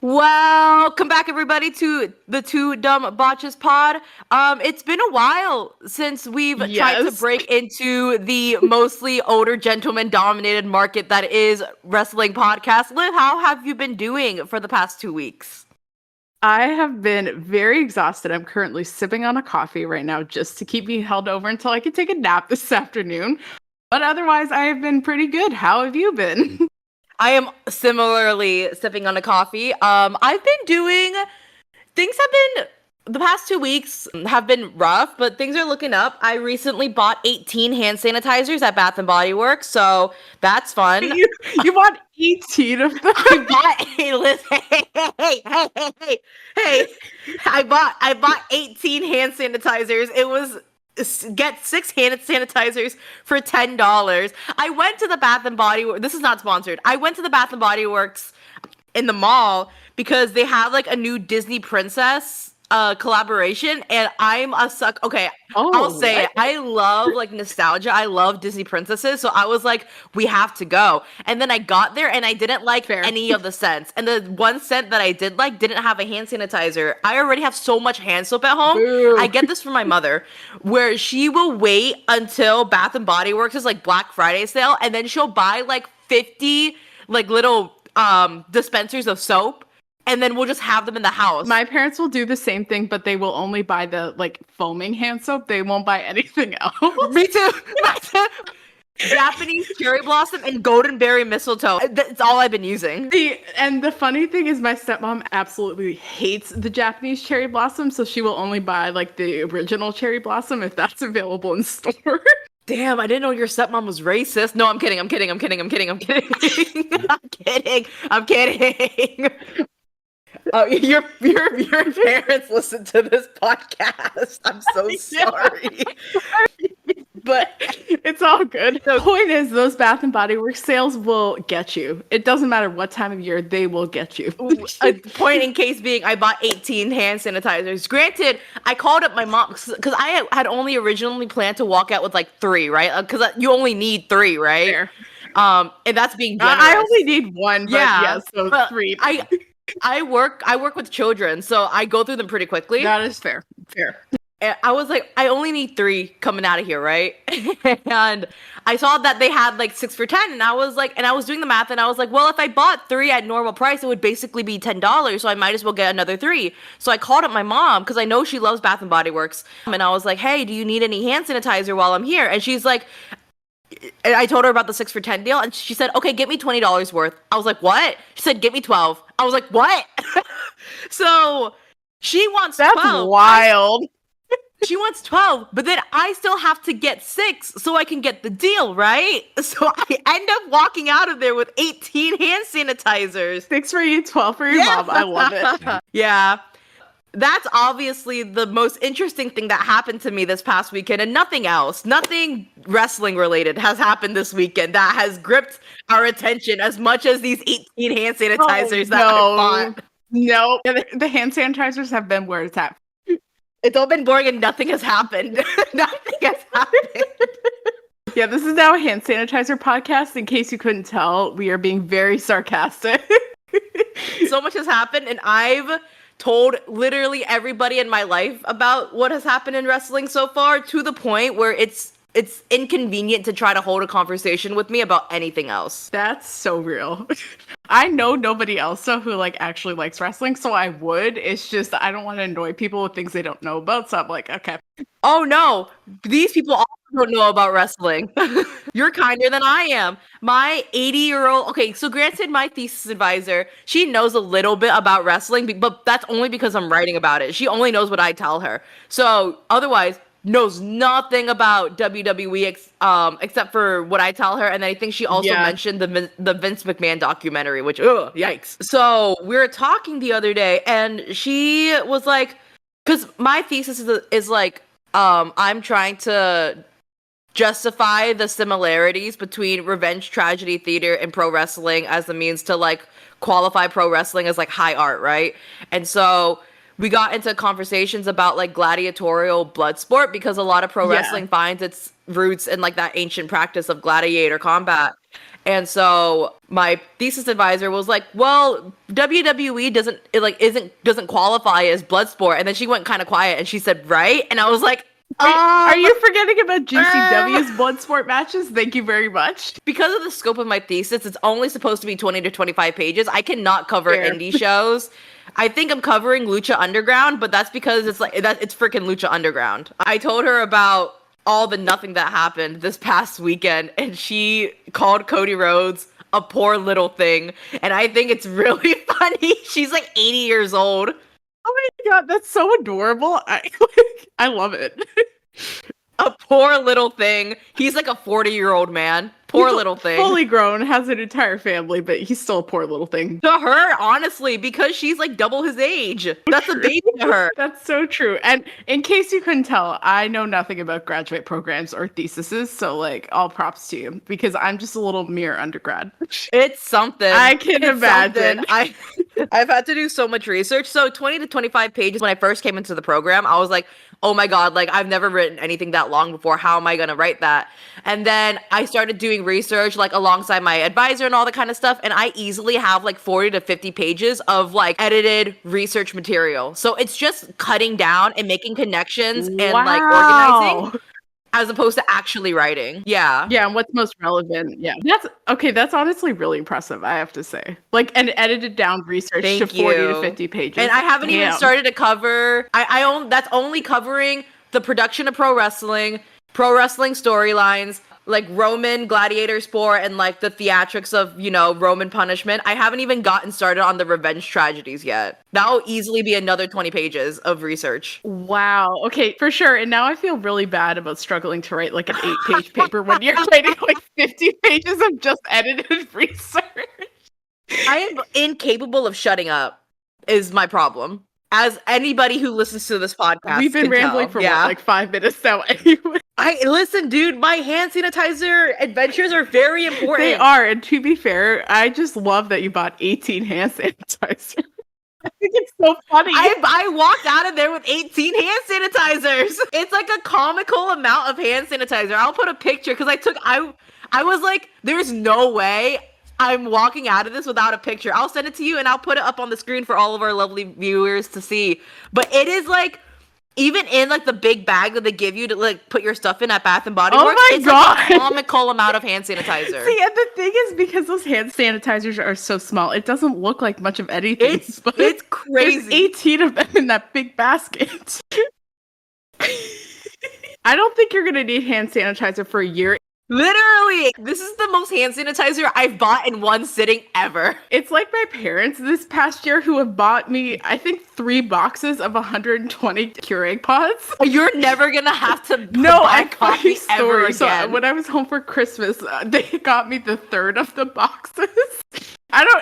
Welcome back, everybody, to the Two Dumb Botches pod. It's been a while since we've tried to break into the mostly older gentleman-dominated market that is wrestling podcast. Liv, how have you been doing for the past 2 weeks? I have been very exhausted. I'm currently sipping on a coffee right now just to keep me held over until I can take a nap this afternoon. But otherwise, I have been pretty good. How have you been? I am similarly sipping on a coffee. I've been doing things have been the past 2 weeks have been rough, but things are looking up. I recently bought 18 hand sanitizers at Bath and Body Works, so that's fun. You bought 18 of them? I bought hey. I bought 18 hand sanitizers. It was get 6 hand sanitizers for $10. I went to the Bath and Body Works. This is not sponsored. I went to the Bath and Body Works in the mall because they have like a new Disney princess collaboration, and I'm a suck. Okay, I'll say it. I love like nostalgia. I love Disney princesses, so I was like, we have to go. And then I got there, and I didn't like any of the scents. And the one scent that I did like didn't have a hand sanitizer. I already have so much hand soap at home. Boo. I get this from my mother, where she will wait until Bath and Body Works is like Black Friday sale, and then she'll buy like 50 like little dispensers of soap. And then we'll just have them in the house. My parents will do the same thing, but they will only buy the like foaming hand soap. They won't buy anything else. Me too. Japanese cherry blossom and golden berry mistletoe. That's all I've been using. And the funny thing is my stepmom absolutely hates the Japanese cherry blossom, so she will only buy like the original cherry blossom if that's available in store. Damn, I didn't know your stepmom was racist. No, I'm kidding. I'm kidding. Your parents listen to this podcast. I'm so sorry. But it's all good. The point is, those Bath and Body Works sales will get you. It doesn't matter what time of year, they will get you. A point in case being, I bought 18 hand sanitizers. Granted, I called up my mom because I had only originally planned to walk out with like 3, right? Because you only need 3, right? Fair. And that's being generous. I only need 1, but yeah, so 3. I work with children, so I go through them pretty quickly. That is fair. And I was like, I only need 3 coming out of here, right? And I saw that they had like 6 for $10, and I was like, and I was doing the math, and I was like, well, if I bought 3 at normal price, it would basically be $10, so I might as well get another 3. So I called up my mom because I know she loves Bath and Body Works, and I was like, hey, do you need any hand sanitizer while I'm here? And she's like, and I told her about the 6 for $10 deal, and she said, okay, get me $20 worth. I was like, what? She said, get me 12. I was like, what? So she wants 12. That's wild. She wants 12, but then I still have to get 6 so I can get the deal, right? So I end up walking out of there with 18 hand sanitizers. 6 for you, 12 for your mom. I love it. Yeah. That's obviously the most interesting thing that happened to me this past weekend, and nothing wrestling related has happened this weekend that has gripped our attention as much as these 18 hand sanitizers that I bought. No, the hand sanitizers have been where it's at. It's all been boring and nothing has happened. Nothing has happened. Yeah, this is now a hand sanitizer podcast. In case you couldn't tell, we are being very sarcastic. So much has happened, and I've told literally everybody in my life about what has happened in wrestling so far, to the point where it's inconvenient to try to hold a conversation with me about anything else. That's so real. I know nobody else who like actually likes wrestling, so I would. It's just I don't want to annoy people with things they don't know about, so I'm like, okay. Oh no, these people also don't know about wrestling. You're kinder than I am. My 80-year-old, okay, so granted, my thesis advisor, she knows a little bit about wrestling, but that's only because I'm writing about it. She only knows what I tell her. So otherwise, knows nothing about WWE except for what I tell her, and I think she also mentioned the Vince McMahon documentary, which yikes. So we were talking the other day, and she was like, because my thesis is like I'm trying to justify the similarities between revenge tragedy theater and pro wrestling as a means to like qualify pro wrestling as like high art, right? And so we got into conversations about like gladiatorial blood sport because a lot of pro wrestling finds its roots in like that ancient practice of gladiator combat. And so my thesis advisor was like, "Well, WWE doesn't qualify as blood sport." And then she went kind of quiet and she said, "Right?" And I was like, Are you forgetting about GCW's blood sport matches? Thank you very much. Because of the scope of my thesis, it's only supposed to be 20 to 25 pages. I cannot cover indie shows. I think I'm covering Lucha Underground, but that's because it's freaking Lucha Underground. I told her about all the nothing that happened this past weekend, and she called Cody Rhodes a poor little thing, and I think it's really funny. She's like 80 years old. Oh my god, that's so adorable. I love it. A poor little thing. He's like a 40-year-old man. Poor little thing. Fully grown, has an entire family, but he's still a poor little thing. To her, honestly, because she's like double his age. That's a baby to her. That's so true. And in case you couldn't tell, I know nothing about graduate programs or theses, so like all props to you because I'm just a little mere undergrad. It's something. I can imagine. I've had to do so much research. So 20 to 25 pages when I first came into the program, I was like, oh my God, like I've never written anything that long before. How am I going to write that? And then I started doing research like alongside my advisor and all that kind of stuff. And I easily have like 40 to 50 pages of like edited research material. So it's just cutting down and making connections and like organizing as opposed to actually writing. Yeah. Yeah. And what's most relevant. Yeah. That's honestly really impressive, I have to say. Like an edited down research to 40 to 50 pages. And I haven't even started to cover, that's only covering the production of pro wrestling storylines, like Roman gladiator sport and like the theatrics of, Roman punishment. I haven't even gotten started on the revenge tragedies yet. That'll easily be another 20 pages of research. Wow. Okay, for sure. And now I feel really bad about struggling to write like an 8-page paper when you're writing like 50 pages of just edited research. I am incapable of shutting up is my problem. As anybody who listens to this podcast, we've been rambling for like 5 minutes now anyway. Listen, dude, my hand sanitizer adventures are very important. They are, and to be fair, I just love that you bought 18 hand sanitizer. I think it's so funny. I walked out of there with 18 hand sanitizers. It's like a comical amount of hand sanitizer. I'll put a picture because I was like, there's no way I'm walking out of this without a picture. I'll send it to you and I'll put it up on the screen for all of our lovely viewers to see. But it is like, even in like the big bag that they give you to like put your stuff in at Bath and Body Works, it's like a comical amount of hand sanitizer. See, and the thing is, because those hand sanitizers are so small, it doesn't look like much of anything. It's crazy. There's 18 of them in that big basket. I don't think you're gonna need hand sanitizer for a year. Literally, this is the most hand sanitizer I've bought in one sitting ever. It's like my parents this past year who have bought me, I think, 3 boxes of 120 Keurig pods. You're never gonna have to buy coffee ever again. So when I was home for Christmas, they got me the 3rd of the boxes.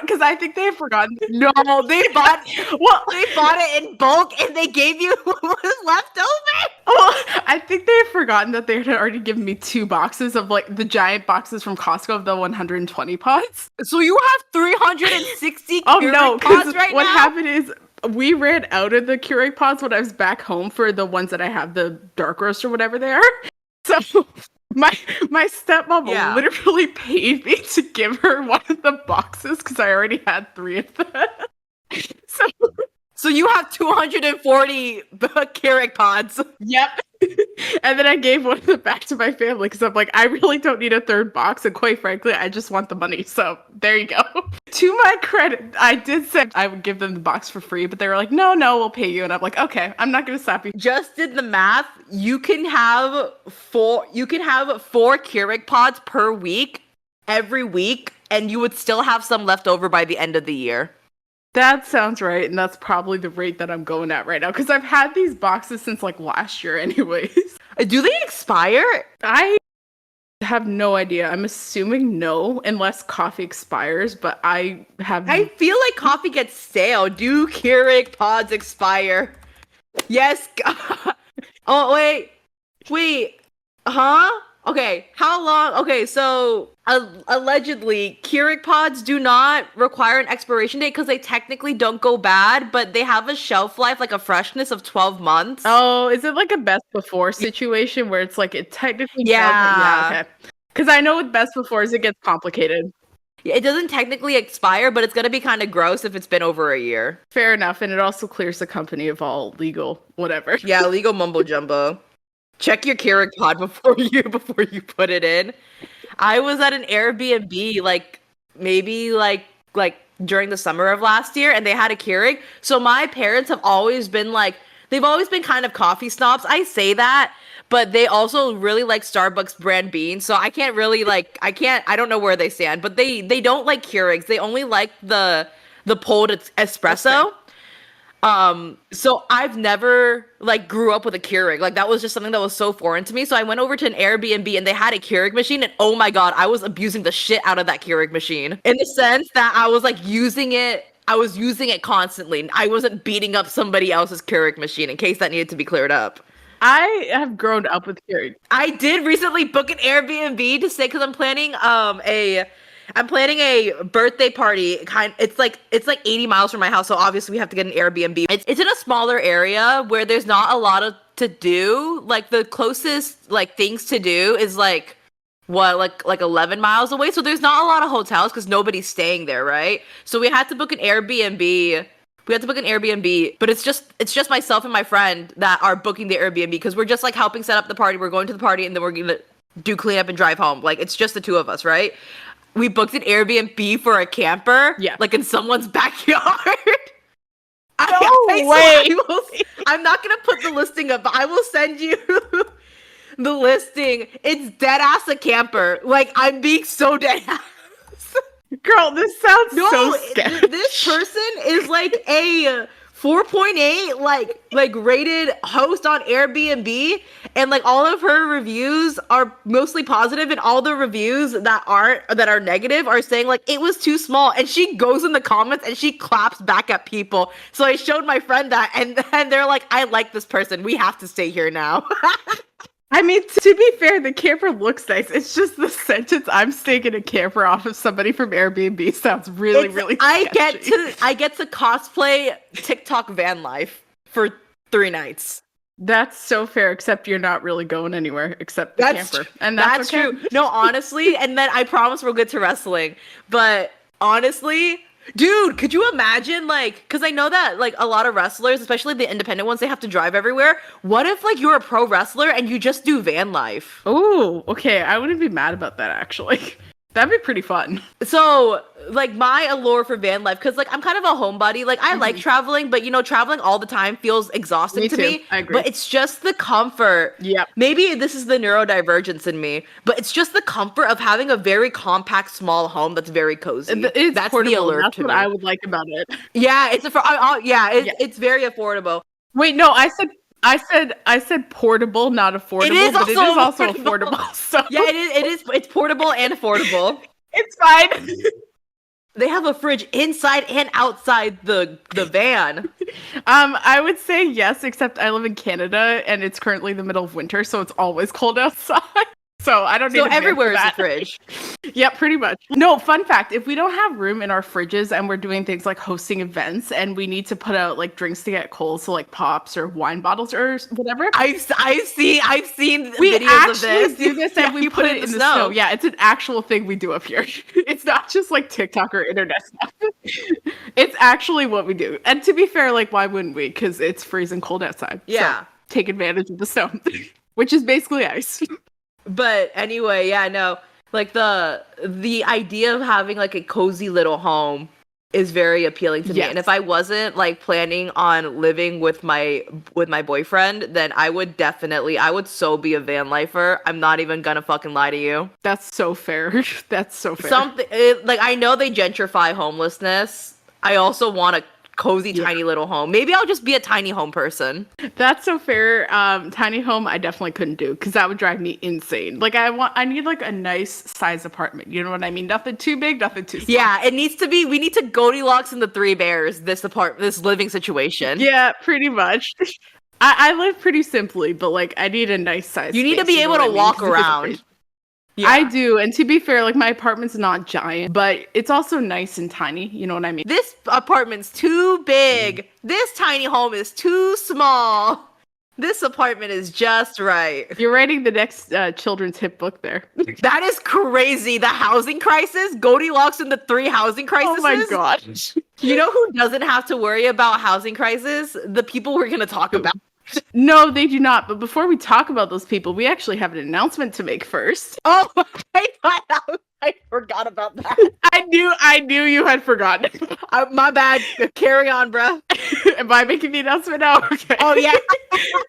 Because I think they had forgotten. No, they bought it in bulk and they gave you what was left over. Well, I think they had forgotten that they had already given me 2 boxes of like the giant boxes from Costco of the 120 pods. So you have 360 Keurig pods right now? What happened is we ran out of the Keurig pods when I was back home for the ones that I have, the dark roast or whatever they are. So my stepmom literally paid me to give her one of the boxes because I already had 3 of them. So you have 240 Keurig pods. Yep. And then I gave one of them back to my family because I'm like, I really don't need a 3rd box. And quite frankly, I just want the money. So there you go. To my credit, I did say I would give them the box for free, but they were like, no, we'll pay you. And I'm like, okay, I'm not going to stop you. Just did the math. You can have 4 Keurig pods per week, every week, and you would still have some left over by the end of the year. That sounds right, and that's probably the rate that I'm going at right now, because I've had these boxes since, like, last year anyways. Do they expire? I have no idea. I'm assuming no, unless coffee expires, but I feel like coffee gets stale. Do Keurig pods expire? Yes. Oh, wait. Huh? Okay, how long? Okay, so allegedly, Keurig pods do not require an expiration date because they technically don't go bad, but they have a shelf life, like a freshness of 12 months. Oh, is it like a best before situation where it's like it technically doesn't? Yeah, Yeah. okay. Because I know with best befores it gets complicated. It doesn't technically expire, but it's gonna be kind of gross if it's been over a year. Fair enough, and it also clears the company of all legal whatever. Yeah, legal mumbo jumbo. Check your Keurig pod before you put it in. I was at an Airbnb like maybe like during the summer of last year, and they had a Keurig. So my parents have always been like they've always been kind of coffee snobs. I say that, but they also really like Starbucks brand beans. So I can't really like I don't know where they stand, but they don't like Keurigs. They only like the pulled espresso. So I've never like grew up with a Keurig. Like that was just something that was so foreign to me. So I went over to an Airbnb and they had a Keurig machine, and oh my god, I was abusing the shit out of that Keurig machine. In the sense that I was like using it I was using it constantly. I wasn't beating up somebody else's Keurig machine in case that needed to be cleared up. I have grown up with Keurig. I did recently book an Airbnb to stay because I'm planning a birthday party. It's like 80 miles from my house, so obviously we have to get an Airbnb. It's in a smaller area where there's not a lot of to do. Like the closest like things to do is like 11 miles away. So there's not a lot of hotels because nobody's staying there, right? So we had to book an Airbnb. But it's just myself and my friend that are booking the Airbnb because we're just like helping set up the party. We're going to the party and then we're gonna do cleanup and drive home. Like it's just the two of us, right? We booked an Airbnb for a camper, like in someone's backyard. I'm not gonna put the listing up, but I will send you the listing. It's dead ass a camper. Like I'm being so dead ass. Girl, this sounds so sketchy. This person is like a 4.8 like rated host on Airbnb, and like all of her reviews are mostly positive, and all the reviews that are negative are saying like it was too small, and she goes in the comments and she claps back at people. So I showed my friend that, and they're like, I like this person, we have to stay here now. I mean, to be fair, the camper looks nice. It's just the sentence "I'm staying in a camper" off of somebody from Airbnb sounds really sketchy. I get to cosplay TikTok van life for 3 nights. That's so fair, except you're not really going anywhere except the camper. And that's okay. True. No, honestly, and then I promise we'll get to wrestling. But honestly, dude, could you imagine, like, because I know that, like, a lot of wrestlers, especially the independent ones, they have to drive everywhere. What if, like, you're a pro wrestler and you just do van life? Oh, okay. I wouldn't be mad about that, actually. That'd be pretty fun. So, like, my allure for van life, because, like, I'm kind of a homebody. Like, I like traveling, but, you know, traveling all the time feels exhausting to me. I agree. But it's just the comfort. Yeah. Maybe this is the neurodivergence in me, but it's just the comfort of having a very compact, small home that's very cozy. That's portable. The allure that's to what me. I would like about it. Yeah, it's very affordable. Wait, no, I said portable, not affordable. It is also affordable. So yeah, it's portable and affordable. It's fine. They have a fridge inside and outside the van. I would say yes, except I live in Canada and it's currently the middle of winter, so it's always cold outside. So I don't need. So everywhere is a fridge. Yeah, pretty much. No, fun fact: if we don't have room in our fridges and we're doing things like hosting events and we need to put out like drinks to get cold, so like pops or wine bottles or whatever. I've seen we videos actually of this. do this and we put it in the snow. Yeah, it's an actual thing we do up here. It's not just like TikTok or internet stuff. It's actually what we do. And to be fair, like why wouldn't we? Because it's freezing cold outside. Yeah, so take advantage of the snow, which is basically ice. But anyway, yeah, no, like the idea of having like a cozy little home is very appealing to me. And if I wasn't like planning on living with my boyfriend, then I would so be a van lifer. I'm not even gonna fucking lie to you. That's so fair. That's so fair. Like I know they gentrify homelessness. I also want a cozy tiny little home. Maybe I'll just be a tiny home person. That's so fair. Tiny home I definitely couldn't do because that would drive me insane. Like I need like a nice size apartment. You know what I mean? Nothing too big, nothing too small. Yeah, it needs to be. We need to Goldilocks and the Three Bears this living situation. Yeah, pretty much. I live pretty simply, but like I need a nice size. You need to be able to walk around. I do. And to be fair, like my apartment's not giant, but it's also nice and tiny. You know what I mean? This apartment's too big. This tiny home is too small. This apartment is just right. You're writing the next children's hit book there. That is crazy. The housing crisis, Goldilocks and the 3 housing crises. Oh my gosh. You know who doesn't have to worry about housing crisis? The people we're going to talk about. No, they do not. But before we talk about those people, we actually have an announcement to make first. Oh, I forgot about that. I knew you had forgotten. My bad. Carry on, bruh. Am I making the announcement now? Okay. Oh, yeah.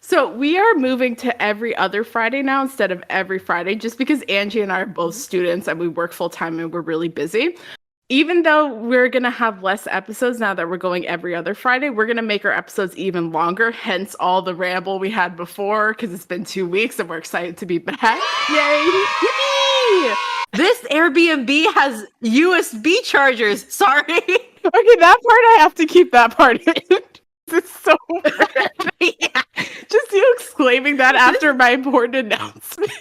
So we are moving to every other Friday now instead of every Friday, just because Angie and I are both students and we work full time and we're really busy. Even though we're going to have less episodes now that we're going every other Friday, we're going to make our episodes even longer, hence all the ramble we had before, because it's been 2 weeks and we're excited to be back. Yay! Yippee! This Airbnb has USB chargers. Sorry. Okay, that part I have to keep that part in. It's so weird. Yeah. Just you exclaiming that after my important announcement.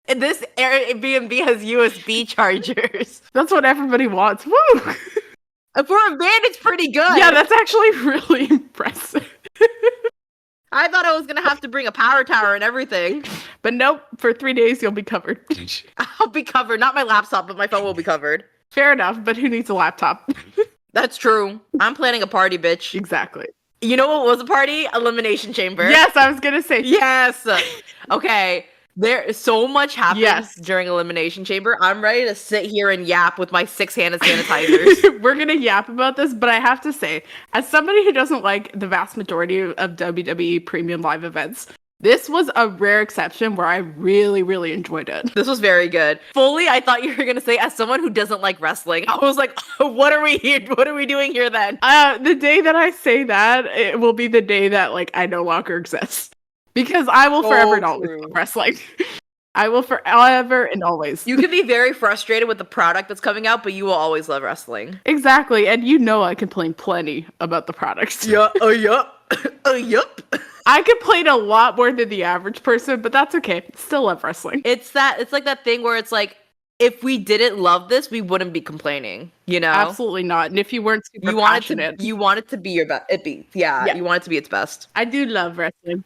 And this Airbnb has USB chargers. That's what everybody wants. Woo! For a van, it's pretty good. Yeah, that's actually really impressive. I thought I was going to have to bring a power tower and everything. But nope, for 3 days you'll be covered. I'll be covered. Not my laptop, but my phone will be covered. Fair enough, but who needs a laptop? That's true. I'm planning a party, bitch. Exactly. You know what was a party? Elimination Chamber. Yes, I was going to say. Yes. Okay. There is so much happens during Elimination Chamber. I'm ready to sit here and yap with my 6-handed sanitizers. We're going to yap about this, but I have to say, as somebody who doesn't like the vast majority of WWE premium live events, this was a rare exception where I really, really enjoyed it. This was very good. Fully, I thought you were going to say, as someone who doesn't like wrestling, I was like, what are we here? What are we doing here then? The day that I say that, it will be the day that like I no longer exist. Because I will forever and always love wrestling. I will forever and always. You can be very frustrated with the product that's coming out, but you will always love wrestling. Exactly. And you know I complain plenty about the products. Yup. Yup. I complain a lot more than the average person, but that's okay. Still love wrestling. It's like that thing where it's like, if we didn't love this, we wouldn't be complaining, you know? Absolutely not. And if you weren't super passionate. You want it to be your best. Yeah, you want it to be its best. I do love wrestling.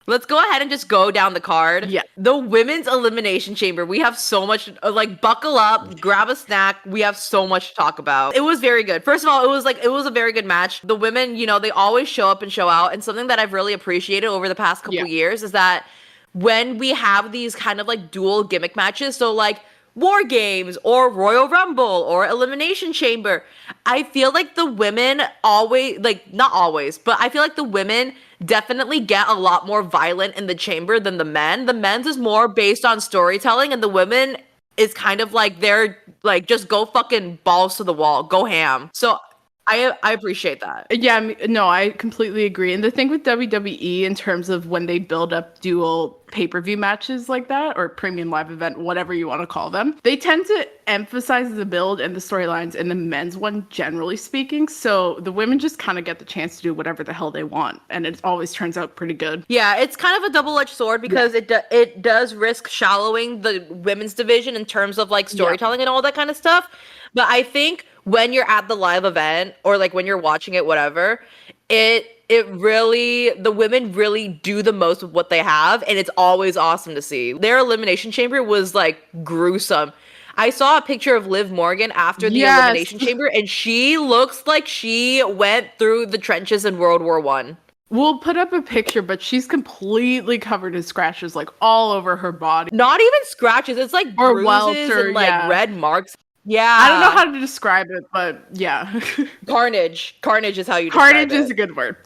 Let's go ahead and just go down the card. Yeah. The women's elimination chamber. We have so much, like, buckle up, grab a snack. We have so much to talk about. It was very good. First of all, it was a very good match. The women, you know, they always show up and show out. And something that I've really appreciated over the past couple years is that when we have these kind of like dual gimmick matches, so like War Games or Royal Rumble or Elimination Chamber, I feel like the women always, like, not always, but I feel like the women definitely get a lot more violent in the chamber than the men. The men's is more based on storytelling, and the women is kind of like they're like, just go fucking balls to the wall, go ham. So I appreciate that. Yeah, no, I completely agree. And the thing with WWE in terms of when they build up dual pay-per-view matches like that, or premium live event, whatever you want to call them, they tend to emphasize the build and the storylines in the men's one, generally speaking. So the women just kind of get the chance to do whatever the hell they want. And it always turns out pretty good. Yeah, it's kind of a double-edged sword because it does risk shallowing the women's division in terms of like storytelling and all that kind of stuff. But I think when you're at the live event or like when you're watching it, whatever, the women really do the most with what they have, and it's always awesome to see. Their elimination chamber was like gruesome. I saw a picture of Liv Morgan after the elimination chamber, and she looks like she went through the trenches in World War I. We'll put up a picture, but she's completely covered in scratches, like all over her body. Not even scratches, it's like or bruises welter, and like red marks. Yeah. I don't know how to describe it, but yeah. Carnage. Carnage is how you describe it. Carnage is a good word.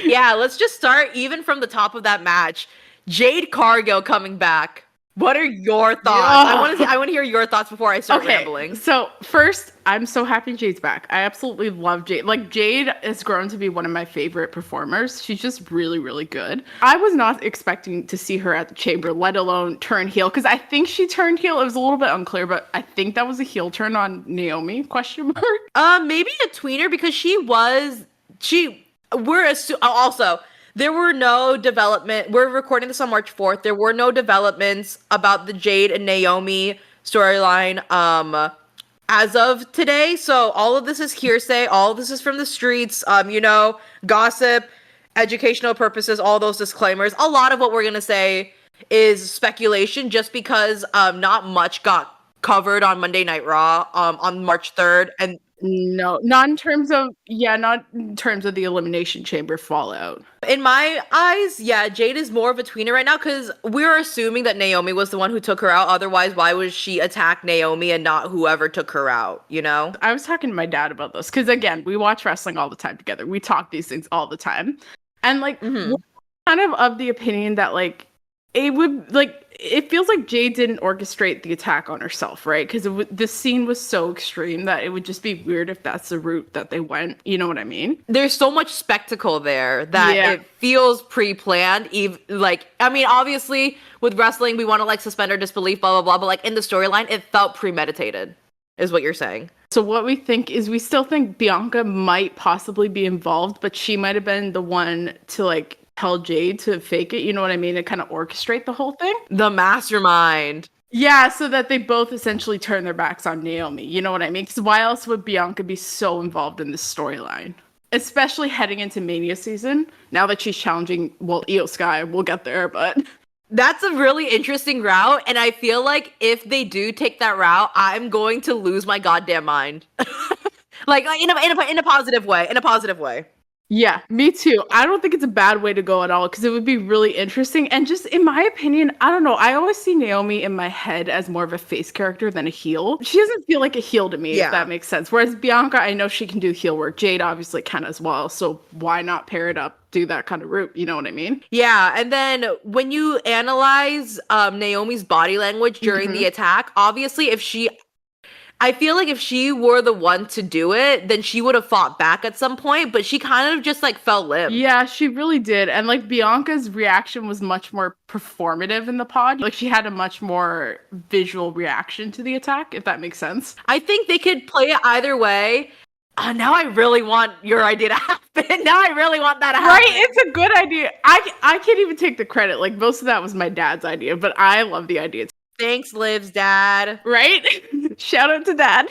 Yeah, let's just start even from the top of that match. Jade Cargill coming back. What are your thoughts? I want to hear your thoughts before I start rambling. So first, I'm so happy Jade's back. I absolutely love Jade. Like, Jade has grown to be one of my favorite performers. She's just really, really good. I was not expecting to see her at the chamber, let alone turn heel, because I think she turned heel. It was a little bit unclear, but I think that was a heel turn on Naomi, question mark? Maybe a tweener, because also, There were no development. We're recording this on March 4th. There were no developments about the Jade and Naomi storyline as of today. So all of this is hearsay. All of this is from the streets. Gossip, educational purposes, all those disclaimers. A lot of what we're going to say is speculation just because not much got covered on Monday Night Raw on March 3rd. And no, not in terms of the Elimination Chamber fallout. In my eyes, yeah, Jade is more of a tweener right now because we're assuming that Naomi was the one who took her out. Otherwise, why would she attack Naomi and not whoever took her out, you know? I was talking to my dad about this because, again, we watch wrestling all the time together. We talk these things all the time. And, like, we're kind of the opinion that, like, it feels like Jade didn't orchestrate the attack on herself, right? Because the scene was so extreme that it would just be weird if that's the route that they went. You know what I mean? There's so much spectacle there that it feels pre-planned. Obviously, with wrestling, we want to, like, suspend our disbelief, blah, blah, blah. But, like, in the storyline, it felt premeditated, is what you're saying. So what we think is we still think Bianca might possibly be involved, but she might have been the one to, like, tell Jade to fake it, you know what I mean? To kind of orchestrate the whole thing. The mastermind. Yeah, so that they both essentially turn their backs on Naomi, you know what I mean? Because why else would Bianca be so involved in this storyline? Especially heading into Mania season, now that she's challenging, Io Sky, we'll get there, but... That's a really interesting route, and I feel like if they do take that route, I'm going to lose my goddamn mind. like in a positive way, Yeah, me too. I don't think it's a bad way to go at all because it would be really interesting. And just in my opinion, I don't know. I always see Naomi in my head as more of a face character than a heel. She doesn't feel like a heel to me, if that makes sense. Whereas Bianca, I know she can do heel work. Jade obviously can as well. So why not pair it up, do that kind of route? You know what I mean? Yeah. And then when you analyze Naomi's body language during the attack, obviously I feel like if she were the one to do it, then she would have fought back at some point, but she kind of just like fell limp. Yeah, she really did. And like Bianca's reaction was much more performative in the pod. Like she had a much more visual reaction to the attack, if that makes sense. I think they could play it either way. Now I really want your idea to happen. Now I really want that to happen. Right? It's a good idea. I can't even take the credit. Like most of that was my dad's idea, but I love the idea. Thanks, Liv's dad. Right? Shout out to dad.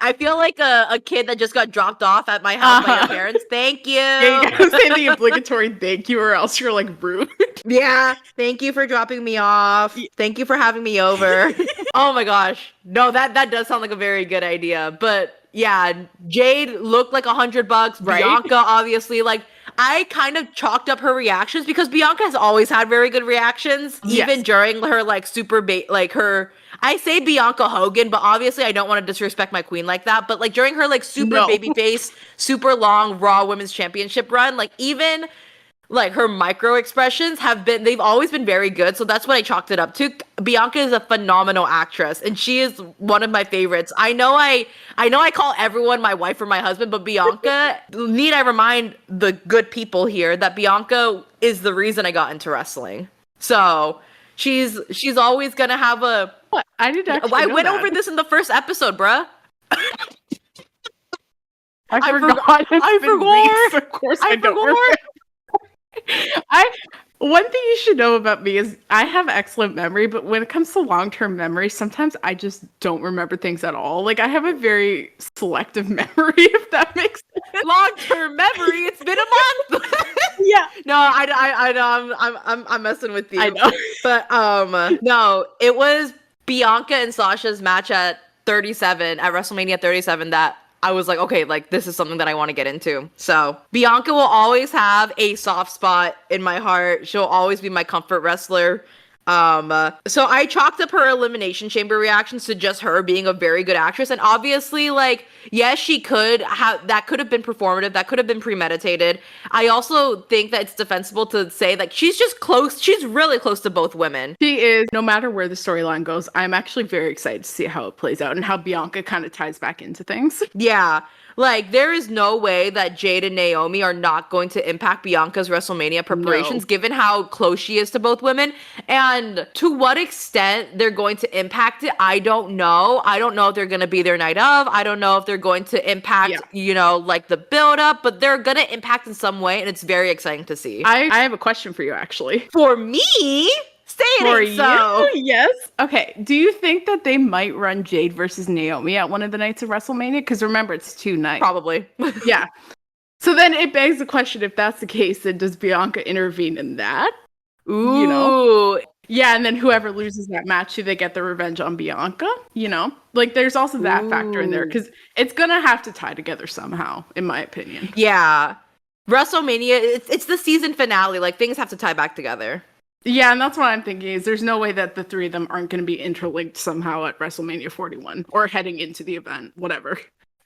I feel like a kid that just got dropped off at my house by your parents. Thank you. Yeah, you gotta say the obligatory thank you or else you're like rude. Yeah. Thank you for dropping me off. Thank you for having me over. Oh my gosh. No, that does sound like a very good idea. But yeah, Jade looked like $100. Right? Bianca, obviously, like I kind of chalked up her reactions because Bianca has always had very good reactions, even during her like I say Bianca Hogan, but obviously I don't want to disrespect my queen like that. But like during her like super babyface, super long Raw Women's Championship run, like even like her micro expressions they've always been very good. So that's what I chalked it up to. Bianca is a phenomenal actress and she is one of my favorites. I know I call everyone my wife or my husband, but Bianca, need I remind the good people here that Bianca is the reason I got into wrestling. So she's always gonna have a... What? I didn't actually I know went that. over this in the first episode, bruh. I forgot. I forgot. Of course I don't remember. One thing you should know about me is I have excellent memory, but when it comes to long-term memory, sometimes I just don't remember things at all. Like I have a very selective memory, if that makes sense. Long-term memory? It's been a month. Yeah. No, I know. I'm messing with you. I know. But no, it was Bianca and Sasha's match at WrestleMania 37 that I was like, okay, like this is something that I want to get into. So Bianca will always have a soft spot in my heart. She'll always be my comfort wrestler. So I chalked up her Elimination Chamber reactions to just her being a very good actress. And obviously, like, yes, she could have, that could have been performative. That could have been premeditated. I also think that it's defensible to say that she's just close. She's really close to both women. She is, no matter where the storyline goes, I'm actually very excited to see how it plays out and how Bianca kind of ties back into things. Yeah. Like, there is no way that Jade and Naomi are not going to impact Bianca's WrestleMania preparations, given how close she is to both women. And And to what extent they're going to impact it, I don't know. I don't know if they're going to be their night of. I don't know if they're going to impact, like the build up, but they're going to impact in some way. And it's very exciting to see. I have a question for you, actually. For me? Say For it so. you? Yes. Okay. Do you think that they might run Jade versus Naomi at one of the nights of WrestleMania? Because remember, it's 2 nights. Probably. Yeah. So then it begs the question, if that's the case, then does Bianca intervene in that? Ooh. Yeah, and then whoever loses that match, do they get the revenge on Bianca? Like there's also that factor in there, because it's gonna have to tie together somehow, in my opinion. Yeah. WrestleMania, it's the season finale. Like, things have to tie back together. Yeah, and that's what I'm thinking, is there's no way that the 3 of them aren't going to be interlinked somehow at WrestleMania 41 or heading into the event, whatever.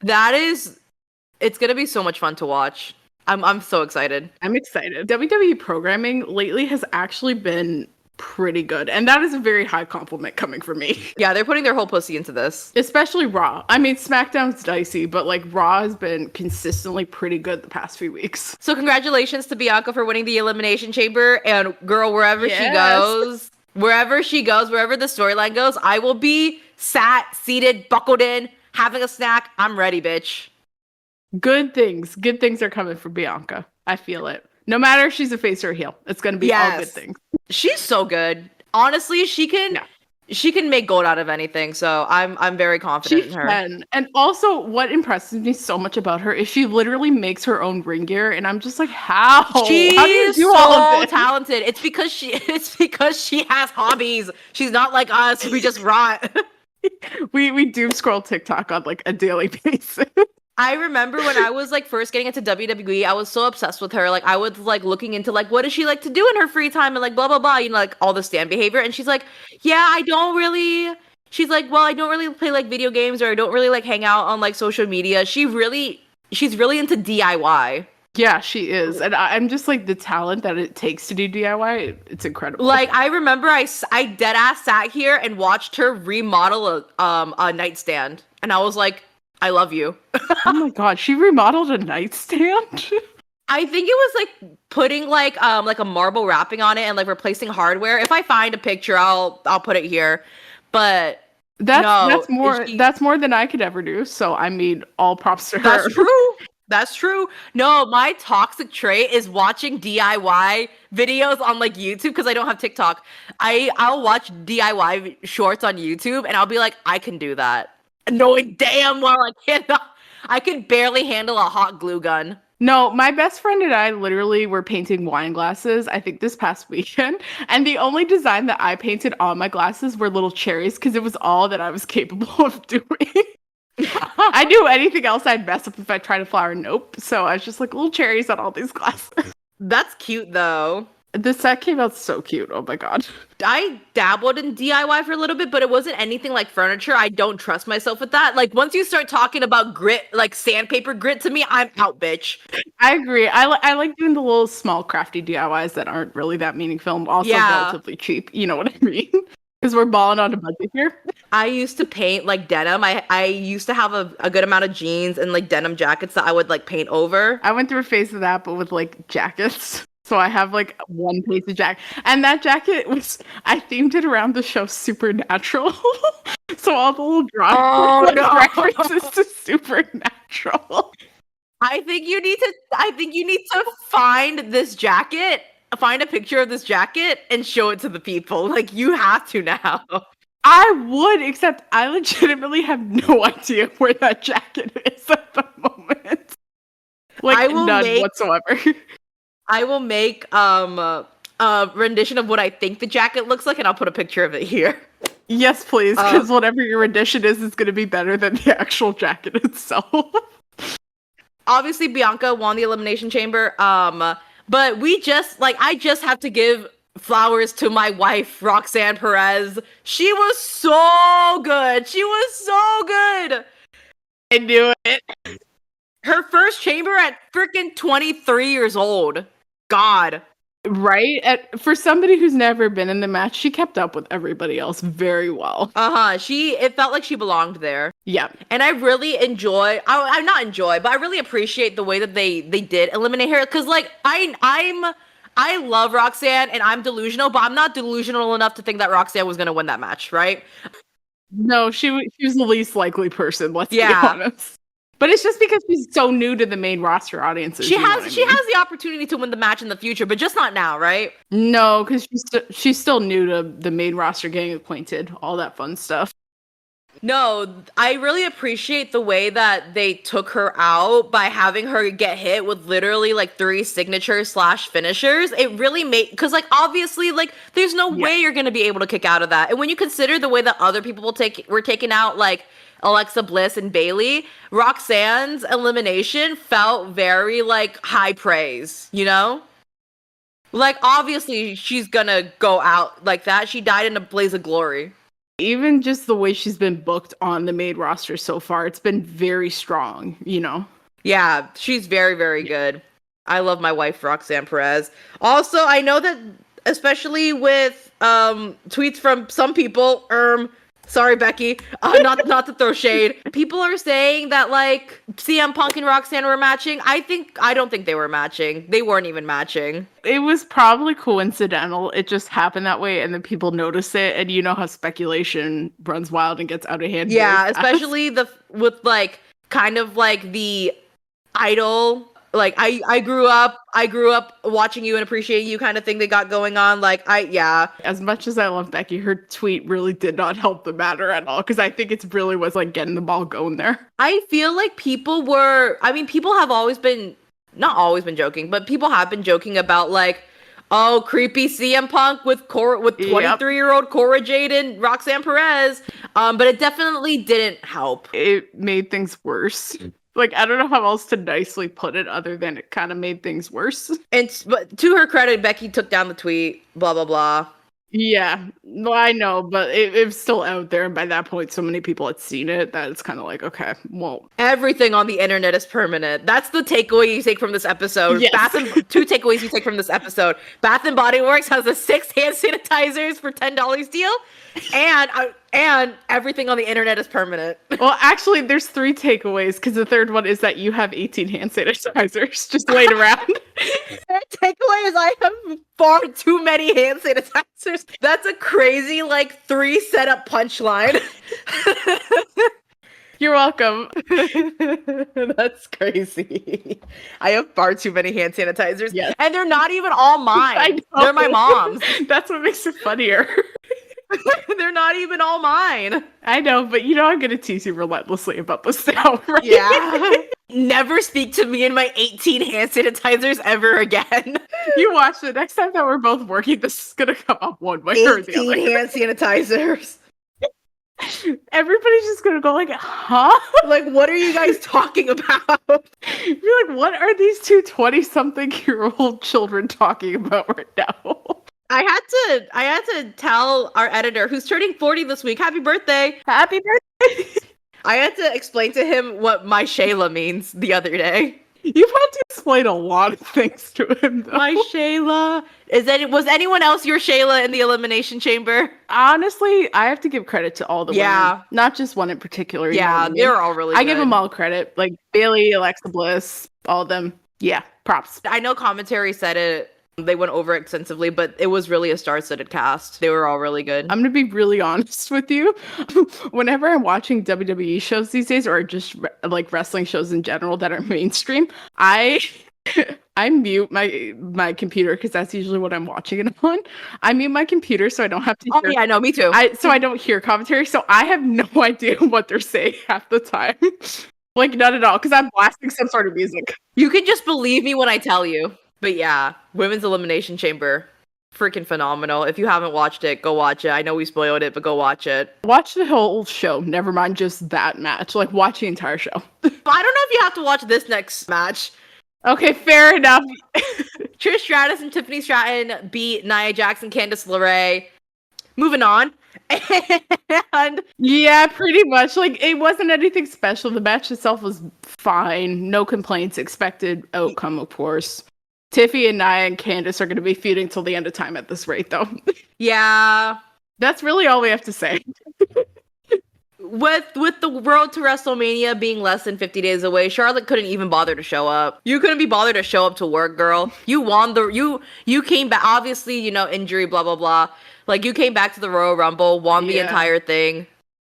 It's going to be so much fun to watch. I'm so excited. I'm excited. WWE programming lately has actually been pretty good, and that is a very high compliment coming from me. Yeah, they're putting their whole pussy into this. Especially Raw. I mean, SmackDown's dicey, but like Raw has been consistently pretty good the past few weeks. So congratulations to Bianca for winning the Elimination Chamber, and girl, wherever she goes, wherever the storyline goes, I will be seated, buckled in, having a snack. I'm ready, bitch. Good things are coming for Bianca. I feel it. No matter if she's a face or a heel, it's going to be all good things. She's so good. Honestly, she can make gold out of anything. So I'm very confident in her. Can. And also, what impresses me so much about her is she literally makes her own ring gear, and I'm just like, how? She's how do you do so all of this? talented. It's because she has hobbies. She's not like us. We just rot. we doom scroll TikTok on like a daily basis. I remember when I was like first getting into WWE, I was so obsessed with her. Like I was like looking into like what does she like to do in her free time and like blah blah blah, like all the stand behavior. And she's like, yeah, I don't really play like video games, or I don't really like hang out on like social media. She's really into DIY. Yeah, she is. And I'm just like, the talent that it takes to do DIY, it's incredible. Like I remember I dead ass sat here and watched her remodel a nightstand, and I was like, I love you. Oh my god, she remodeled a nightstand? I think it was like putting like a marble wrapping on it and like replacing hardware. If I find a picture, I'll put it here. But that's more than I could ever do. So I mean, all props to her. That's true. No, my toxic trait is watching DIY videos on like YouTube, because I don't have TikTok. I'll watch DIY shorts on YouTube and I'll be like, I can do that, knowing damn well I can barely handle a hot glue gun. No, my best friend and I literally were painting wine glasses, I think this past weekend. And the only design that I painted on my glasses were little cherries, because it was all that I was capable of doing. I knew anything else I'd mess up if I tried a flower. Nope. So I was just like little cherries on all these glasses. That's cute though. The set came out so cute. Oh my god. I dabbled in DIY for a little bit, but it wasn't anything like furniture. I don't trust myself with that. Like once you start talking about grit, like sandpaper grit to me, I'm out, bitch. I agree. I like doing the little small crafty DIYs that aren't really that meaningful. Also relatively cheap. You know what I mean? Because we're balling on a budget here. I used to paint like denim. I used to have a good amount of jeans and like denim jackets that I would like paint over. I went through a phase of that, but with like jackets. So I have like one piece of jacket. And that jacket I themed it around the show Supernatural. So all the little drawings references to Supernatural. I think you need to find this jacket. Find a picture of this jacket and show it to the people. Like, you have to now. I would, except I legitimately have no idea where that jacket is at the moment. Like, none whatsoever. I will make a rendition of what I think the jacket looks like, and I'll put a picture of it here. Yes, please, because whatever your rendition is going to be better than the actual jacket itself. Obviously, Bianca won the Elimination Chamber. But I just have to give flowers to my wife, Roxanne Perez. She was so good. I knew it. Her first chamber at freaking 23 years old. God. Right? For somebody who's never been in the match, she kept up with everybody else very well. It felt like she belonged there. Yeah. And I really but I really appreciate the way that they did eliminate her. Because like I'm I love Roxanne and I'm delusional, but I'm not delusional enough to think that Roxanne was gonna win that match, right? No, she was the least likely person, let's be Yeah. honest. But it's just because she's so new to the main roster audiences. She you know what I has mean? the opportunity to win the match in the future, but just not now, right? No, because she's still new to the main roster, getting acquainted, all that fun stuff. No, I really appreciate the way that they took her out by having her get hit with literally like 3 signatures / finishers. It really made, because like obviously like there's no way you're gonna be able to kick out of that. And when you consider the way that other people were taken out, like Alexa Bliss and Bailey, Roxanne's elimination felt very like high praise, you know? Like obviously she's gonna go out like that. She died in a blaze of glory. Even just the way she's been booked on the main roster so far, it's been very strong, you know? Yeah, she's very, very good. I love my wife, Roxanne Perez. Also, I know that, especially with tweets from some people, sorry, Becky, not to throw shade. People are saying that like CM Punk and Roxanne were matching. I don't think they were matching. They weren't even matching. It was probably coincidental. It just happened that way, and then people notice it, and you know how speculation runs wild and gets out of hand. Yeah, especially with like kind of like the idol. Like I grew up watching you and appreciating you kind of thing they got going on. Like As much as I love Becky, her tweet really did not help the matter at all, because I think it really was like getting the ball going there. I feel like people have always been, not always been joking, but people have been joking about like, oh, creepy CM Punk with 23-year-old Cora Jade and Roxanne Perez. But it definitely didn't help. It made things worse. Like, I don't know how else to nicely put it other than it kind of made things worse. But to her credit, Becky took down the tweet, blah, blah, blah. Yeah, well, I know, but it was still out there. And by that point, so many people had seen it that it's kind of like, okay, well. Everything on the internet is permanent. That's the takeaway you take from this episode. Yes. 2 takeaways you take from this episode. Bath & Body Works has the 6 hand sanitizers for $10 deal. And everything on the internet is permanent. Well, actually, there's 3 takeaways, because the third one is that you have 18 hand sanitizers just laid around. Third takeaway is I have far too many hand sanitizers. That's a crazy, like, 3 setup punchline. You're welcome. That's crazy. I have far too many hand sanitizers. Yes. And they're not even all mine. They're my mom's. That's what makes it funnier. They're not even all mine. I know, but you know I'm going to tease you relentlessly about this now, right? Yeah. Never speak to me and my 18 hand sanitizers ever again. You watch it. Next time that we're both working, this is going to come up one way or the other. 18 hand sanitizers. Everybody's just going to go like, huh? Like, what are you guys talking about? You're like, what are these 2 20-something-year-old children talking about right now? I had to tell our editor, who's turning 40 this week, happy birthday. Happy birthday. I had to explain to him what my Shayla means the other day. You've had to explain a lot of things to him, though. My Shayla. Was anyone else your Shayla in the Elimination Chamber? Honestly, I have to give credit to all the women. Not just one in particular. You know what I mean? They're all really good. I give them all credit. Like Bailey, Alexa Bliss, all of them. Yeah, props. I know commentary said it. They went over extensively, but it was really a star-studded cast. They were all really good. I'm going to be really honest with you. Whenever I'm watching WWE shows these days, or just like wrestling shows in general that are mainstream, I mute my computer, because that's usually what I'm watching it on. I mute my computer so I don't have to hear. Oh yeah, no, me too. So I don't hear commentary, so I have no idea what they're saying half the time. Like, not at all, because I'm blasting some sort of music. You can just believe me when I tell you. But yeah, Women's Elimination Chamber, freaking phenomenal. If you haven't watched it, go watch it. I know we spoiled it, but go watch it. Watch the whole show. Never mind just that match. Like, watch the entire show. I don't know if you have to watch this next match. Okay, fair enough. Trish Stratus and Tiffany Stratton beat Nia Jax and Candice LeRae. Moving on. And yeah, pretty much. Like, it wasn't anything special. The match itself was fine. No complaints. Expected outcome, of course. Tiffy and Nia and Candice are going to be feuding till the end of time at this rate, though. Yeah. That's really all we have to say. with the road to WrestleMania being less than 50 days away, Charlotte couldn't even bother to show up. You couldn't be bothered to show up to work, girl. You won you came back, obviously, injury, blah blah blah. Like, you came back to the Royal Rumble, won the entire thing,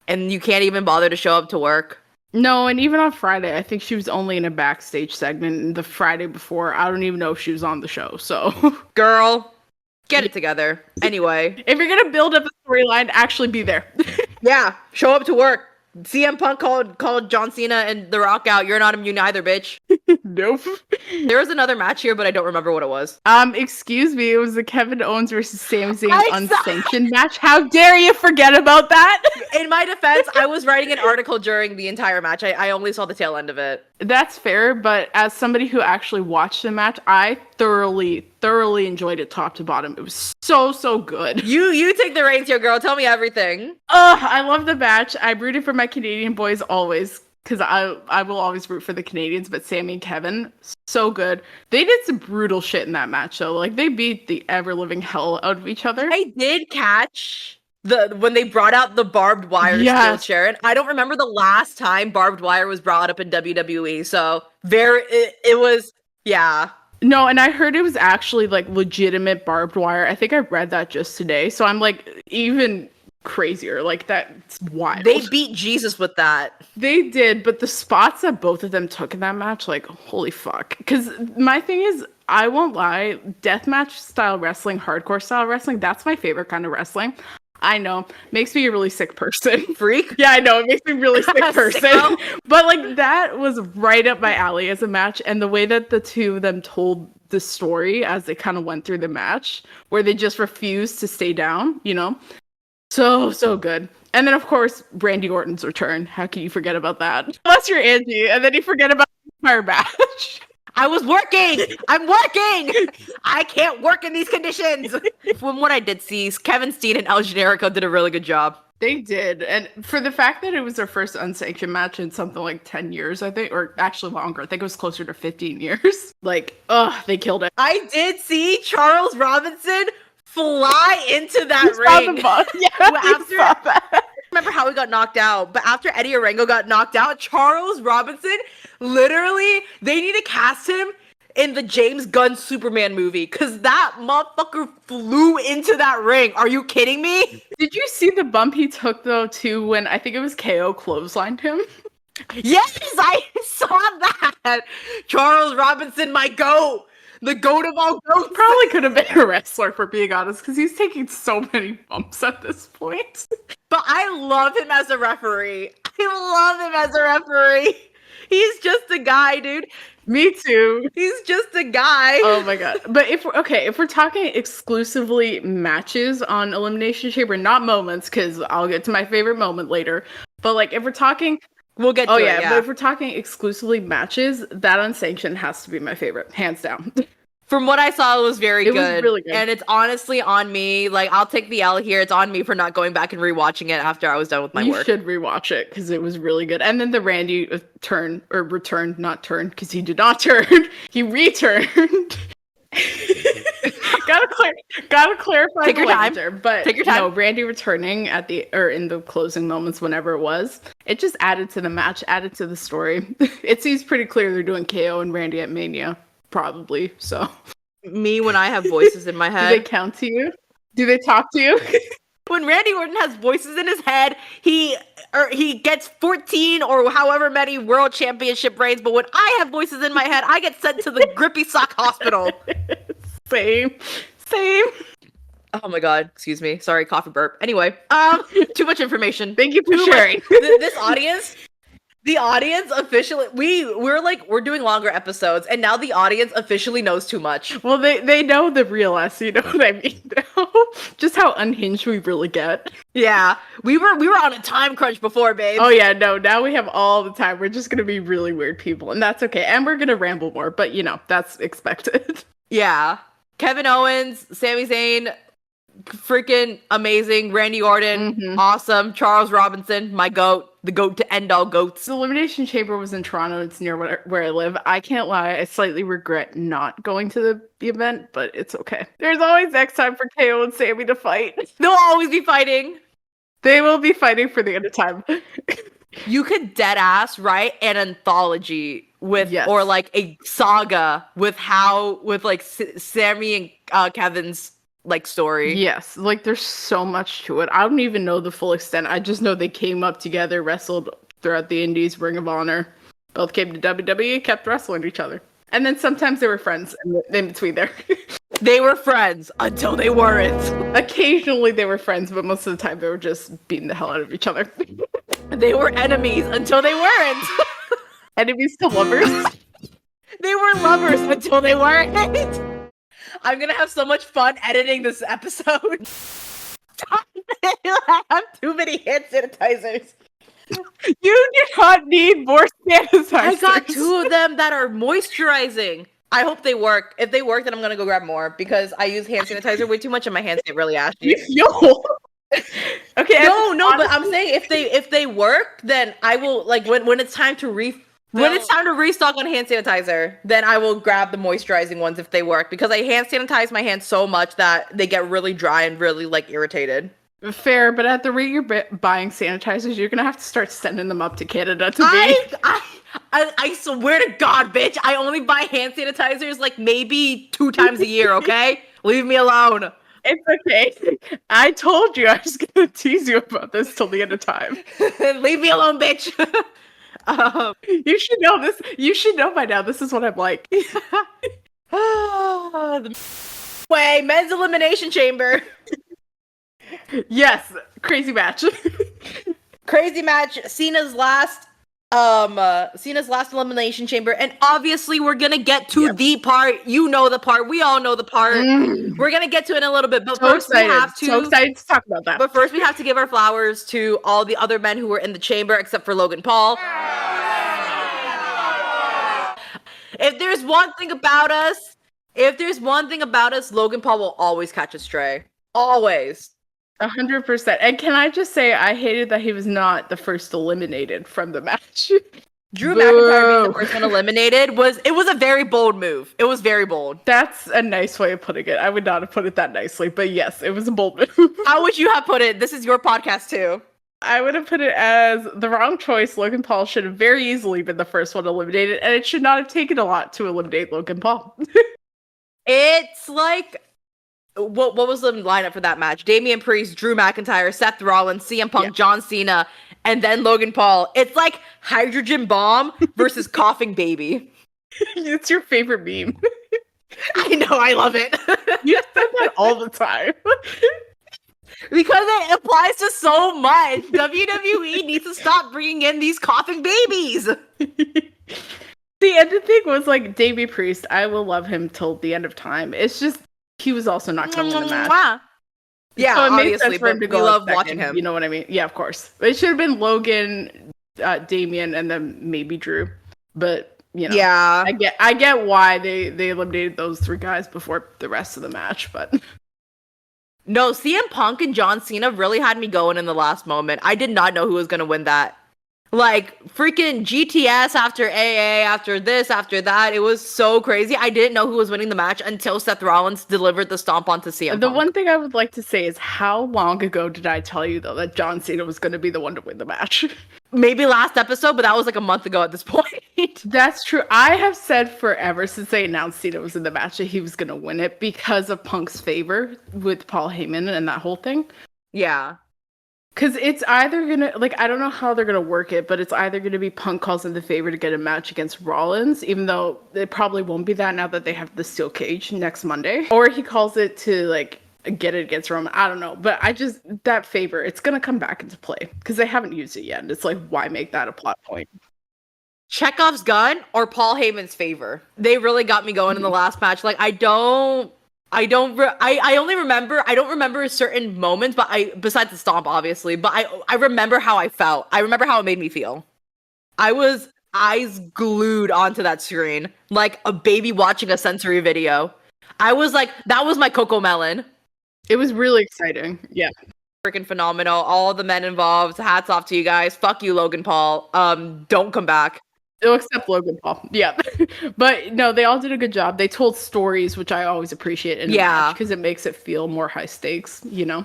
and you can't even bother to show up to work. No, and even on Friday, I think she was only in a backstage segment. And the Friday before, I don't even know if she was on the show. So, girl, get it together. Anyway, if you're gonna build up a storyline, actually be there. Yeah, show up to work. CM Punk called John Cena and The Rock out. You're not immune either, bitch. Nope. There was another match here, but I don't remember what it was. Excuse me, it was the Kevin Owens versus Sami Zayn unsanctioned match. How dare you forget about that? In my defense, I was writing an article during the entire match. I only saw the tail end of it. That's fair, but as somebody who actually watched the match, I thoroughly enjoyed it top to bottom. It was so good. You take the reins here, girl. Tell me everything. I love the match. I rooted for my Canadian boys always, because I will always root for the Canadians, but Sammy and Kevin, so good. They did some brutal shit in that match, though. Like, they beat the ever-living hell out of each other. I did catch when they brought out the barbed wire steel chair, and I don't remember the last time barbed wire was brought up in WWE, so it was, yeah. No, and I heard it was actually, like, legitimate barbed wire. I think I read that just today, so I'm, like, even crazier. Like, that's wild. They beat Jesus with that. They did, but the spots that both of them took in that match, like, holy fuck. Because my thing is, I won't lie, deathmatch style wrestling, hardcore style wrestling, that's my favorite kind of wrestling. I know, makes me a really sick person. Freak? Yeah, I know, it makes me a really sick person. But, like, that was right up my alley as a match, and the way that the two of them told the story as they kind of went through the match, where they just refused to stay down, So good. And then, of course, Randy Orton's return. How can you forget about that? Unless you're Angie, and then you forget about the entire match. I was working! I'm working! I can't work in these conditions! From what I did see, Kevin Steen and El Generico did a really good job. They did. And for the fact that it was their first unsanctioned match in something like 10 years, I think, or actually longer. I think it was closer to 15 years. Like, they killed it. I did see Charles Robinson fly into that ring. Saw that. Remember how he got knocked out, but after Eddie Orengo got knocked out, Charles Robinson, literally, they need to cast him in the James Gunn Superman movie, because that motherfucker flew into that ring. Are you kidding me? Did you see the bump he took, though, too, when I think it was KO clotheslined him? Yes, I saw that. Charles Robinson, my goat. The goat of all goats. Probably could have been a wrestler, for being honest, because he's taking so many bumps at this point. But I love him as a referee. He's just a guy, dude. Me too. He's just a guy. Oh my god. But if we're talking exclusively matches on Elimination Chamber, not moments, because I'll get to my favorite moment later. But like, if we're talking, we'll get to it. Yeah. But if we're talking exclusively matches, that unsanctioned has to be my favorite, hands down. From what I saw, it was very good. It was really good. And it's honestly on me. Like, I'll take the L here. It's on me for not going back and rewatching it after I was done with my work. You should rewatch it, because it was really good. And then the Randy return, because he did not turn. He returned. gotta clarify. Take your time. There, but take your time. No, Randy returning in the closing moments, whenever it was, it just added to the match, added to the story. It seems pretty clear they're doing KO and Randy at Mania. Probably, so. Me, when I have voices in my head. Do they count to you? Do they talk to you? When Randy Orton has voices in his head, he gets 14 or however many world championship reigns, but when I have voices in my head, I get sent to the Grippy Sock Hospital. Same. Oh my god, excuse me. Sorry, coffee burp. Anyway, too much information. Thank you for sharing. This audience... The audience officially, we're doing longer episodes, and now the audience officially knows too much. Well, they know the real us, you know what I mean? Just how unhinged we really get. Yeah, we were on a time crunch before, babe. Oh yeah, no, now we have all the time. We're just gonna be really weird people, and that's okay. And we're gonna ramble more, but that's expected. Yeah, Kevin Owens, Sami Zayn, freaking amazing. Randy Orton, awesome. Charles Robinson, my goat. The goat to end all goats. The Elimination Chamber was in Toronto. It's near where I live. I can't lie. I slightly regret not going to the event, but it's okay. There's always next time for KO and Sammy to fight. They'll always be fighting. They will be fighting for the end of time. You could dead ass write an anthology with, Yes. or like a saga with like Sammy and Kevin's like story. Yes, like there's so much to it. I don't even know the full extent. I just know they came up together, wrestled throughout the Indies, Ring of Honor. Both came to WWE, kept wrestling each other. And then sometimes they were friends in between there. They were friends until they weren't. Occasionally they were friends, but most of the time they were just beating the hell out of each other. They were enemies until they weren't. Enemies to lovers. They were lovers until they weren't. I'm gonna have so much fun editing this episode. I have too many hand sanitizers. You do not need more sanitizers. I got 2 of them that are moisturizing. I hope they work. If they work, then I'm gonna go grab more because I use hand sanitizer way too much and my hands get really ashy. Yo. Okay. No, but I'm saying if they work, then I will like when it's time to restock on hand sanitizer, then I will grab the moisturizing ones if they work because I hand sanitize my hands so much that they get really dry and really like irritated. Fair, but at the rate you're buying sanitizers, you're gonna have to start sending them up to Canada to be. I swear to God, bitch, I only buy hand sanitizers like maybe 2 times a year, okay? Leave me alone. It's okay. I told you I was gonna tease you about this till the end of time. Leave me alone, bitch. You should know this. You should know by now. This is what I'm like. Way, men's elimination chamber. Yes, crazy match. Crazy match. Cena's last elimination chamber, and obviously we're gonna get to the part. You know the part. We all know the part. We're gonna get to it in a little bit, but so excited to talk about that. But first, we have to give our flowers to all the other men who were in the chamber, except for Logan Paul. If there's one thing about us, Logan Paul will always catch a stray. Always. 100%. And can I just say, I hated that he was not the first eliminated from the match. Drew McIntyre being the first one eliminated was a very bold move. It was very bold. That's a nice way of putting it. I would not have put it that nicely, but yes, it was a bold move. How would you have put it? This is your podcast too. I would have put it as the wrong choice. Logan Paul should have very easily been the first one eliminated, and it should not have taken a lot to eliminate Logan Paul. It's like, what was the lineup for that match? Damian Priest, Drew McIntyre, Seth Rollins, CM Punk, John Cena, and then Logan Paul. It's like hydrogen bomb versus coughing baby. It's your favorite meme. I know, I love it. You said that all the time. Because it applies to so much. WWE needs to stop bringing in these coughing babies. The end of the thing was like Damian Priest. I will love him till the end of time. It's just he was also not going to win the match. Yeah, so it obviously, made sense for him to go. We love second, watching him. You know what I mean? Yeah, of course. It should have been Logan, Damian, and then maybe Drew. But you know, yeah, I get why they eliminated those 3 guys before the rest of the match, but. No, CM Punk and John Cena really had me going in the last moment. I did not know who was going to win that. Like, freaking GTS after AA, after this, after that. It was so crazy. I didn't know who was winning the match until Seth Rollins delivered the stomp onto CM Punk. The one thing I would like to say is, how long ago did I tell you, though, that John Cena was going to be the one to win the match? Maybe last episode, but that was like a month ago at this point. That's true. I have said forever since they announced Cena was in the match that he was going to win it because of Punk's favor with Paul Heyman and that whole thing. Yeah. Because it's either going to, like, I don't know how they're going to work it, but it's either going to be Punk calls in the favor to get a match against Rollins, even though it probably won't be that now that they have the steel cage next Monday. Or he calls it to, like, get it against Roman. I don't know. But that favor, it's going to come back into play because they haven't used it yet. And it's like, why make that a plot point? Chekhov's gun or Paul Heyman's favor. They really got me going in the last match. Like, I don't remember certain moments, but besides the stomp, obviously, but I remember how I felt. I remember how it made me feel. I was eyes glued onto that screen, like a baby watching a sensory video. I was like, that was my Coco Melon. It was really exciting. Yeah. Freaking phenomenal. All the men involved. Hats off to you guys. Fuck you, Logan Paul. Don't come back. They'll accept Logan Paul. Yeah. But no, they all did a good job. They told stories, which I always appreciate in a match because it makes it feel more high stakes, you know?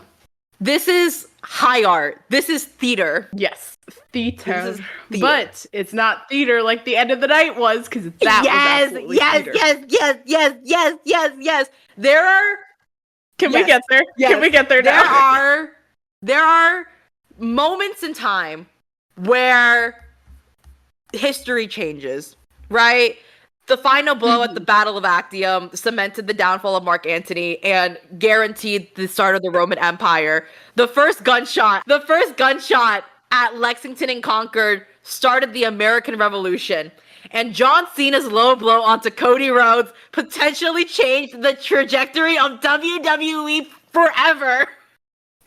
This is high art. This is theater. Yes, theater. This is theater. But it's not theater like the end of the night was, because that was absolutely theater. Yes. There are. Can we get there? Yes. Can we get there now? There are moments in time where history changes, right? The final blow at the Battle of Actium cemented the downfall of Mark Antony and guaranteed the start of the Roman Empire. The first gunshot at Lexington and Concord started the American Revolution. And John Cena's low blow onto Cody Rhodes potentially changed the trajectory of WWE forever.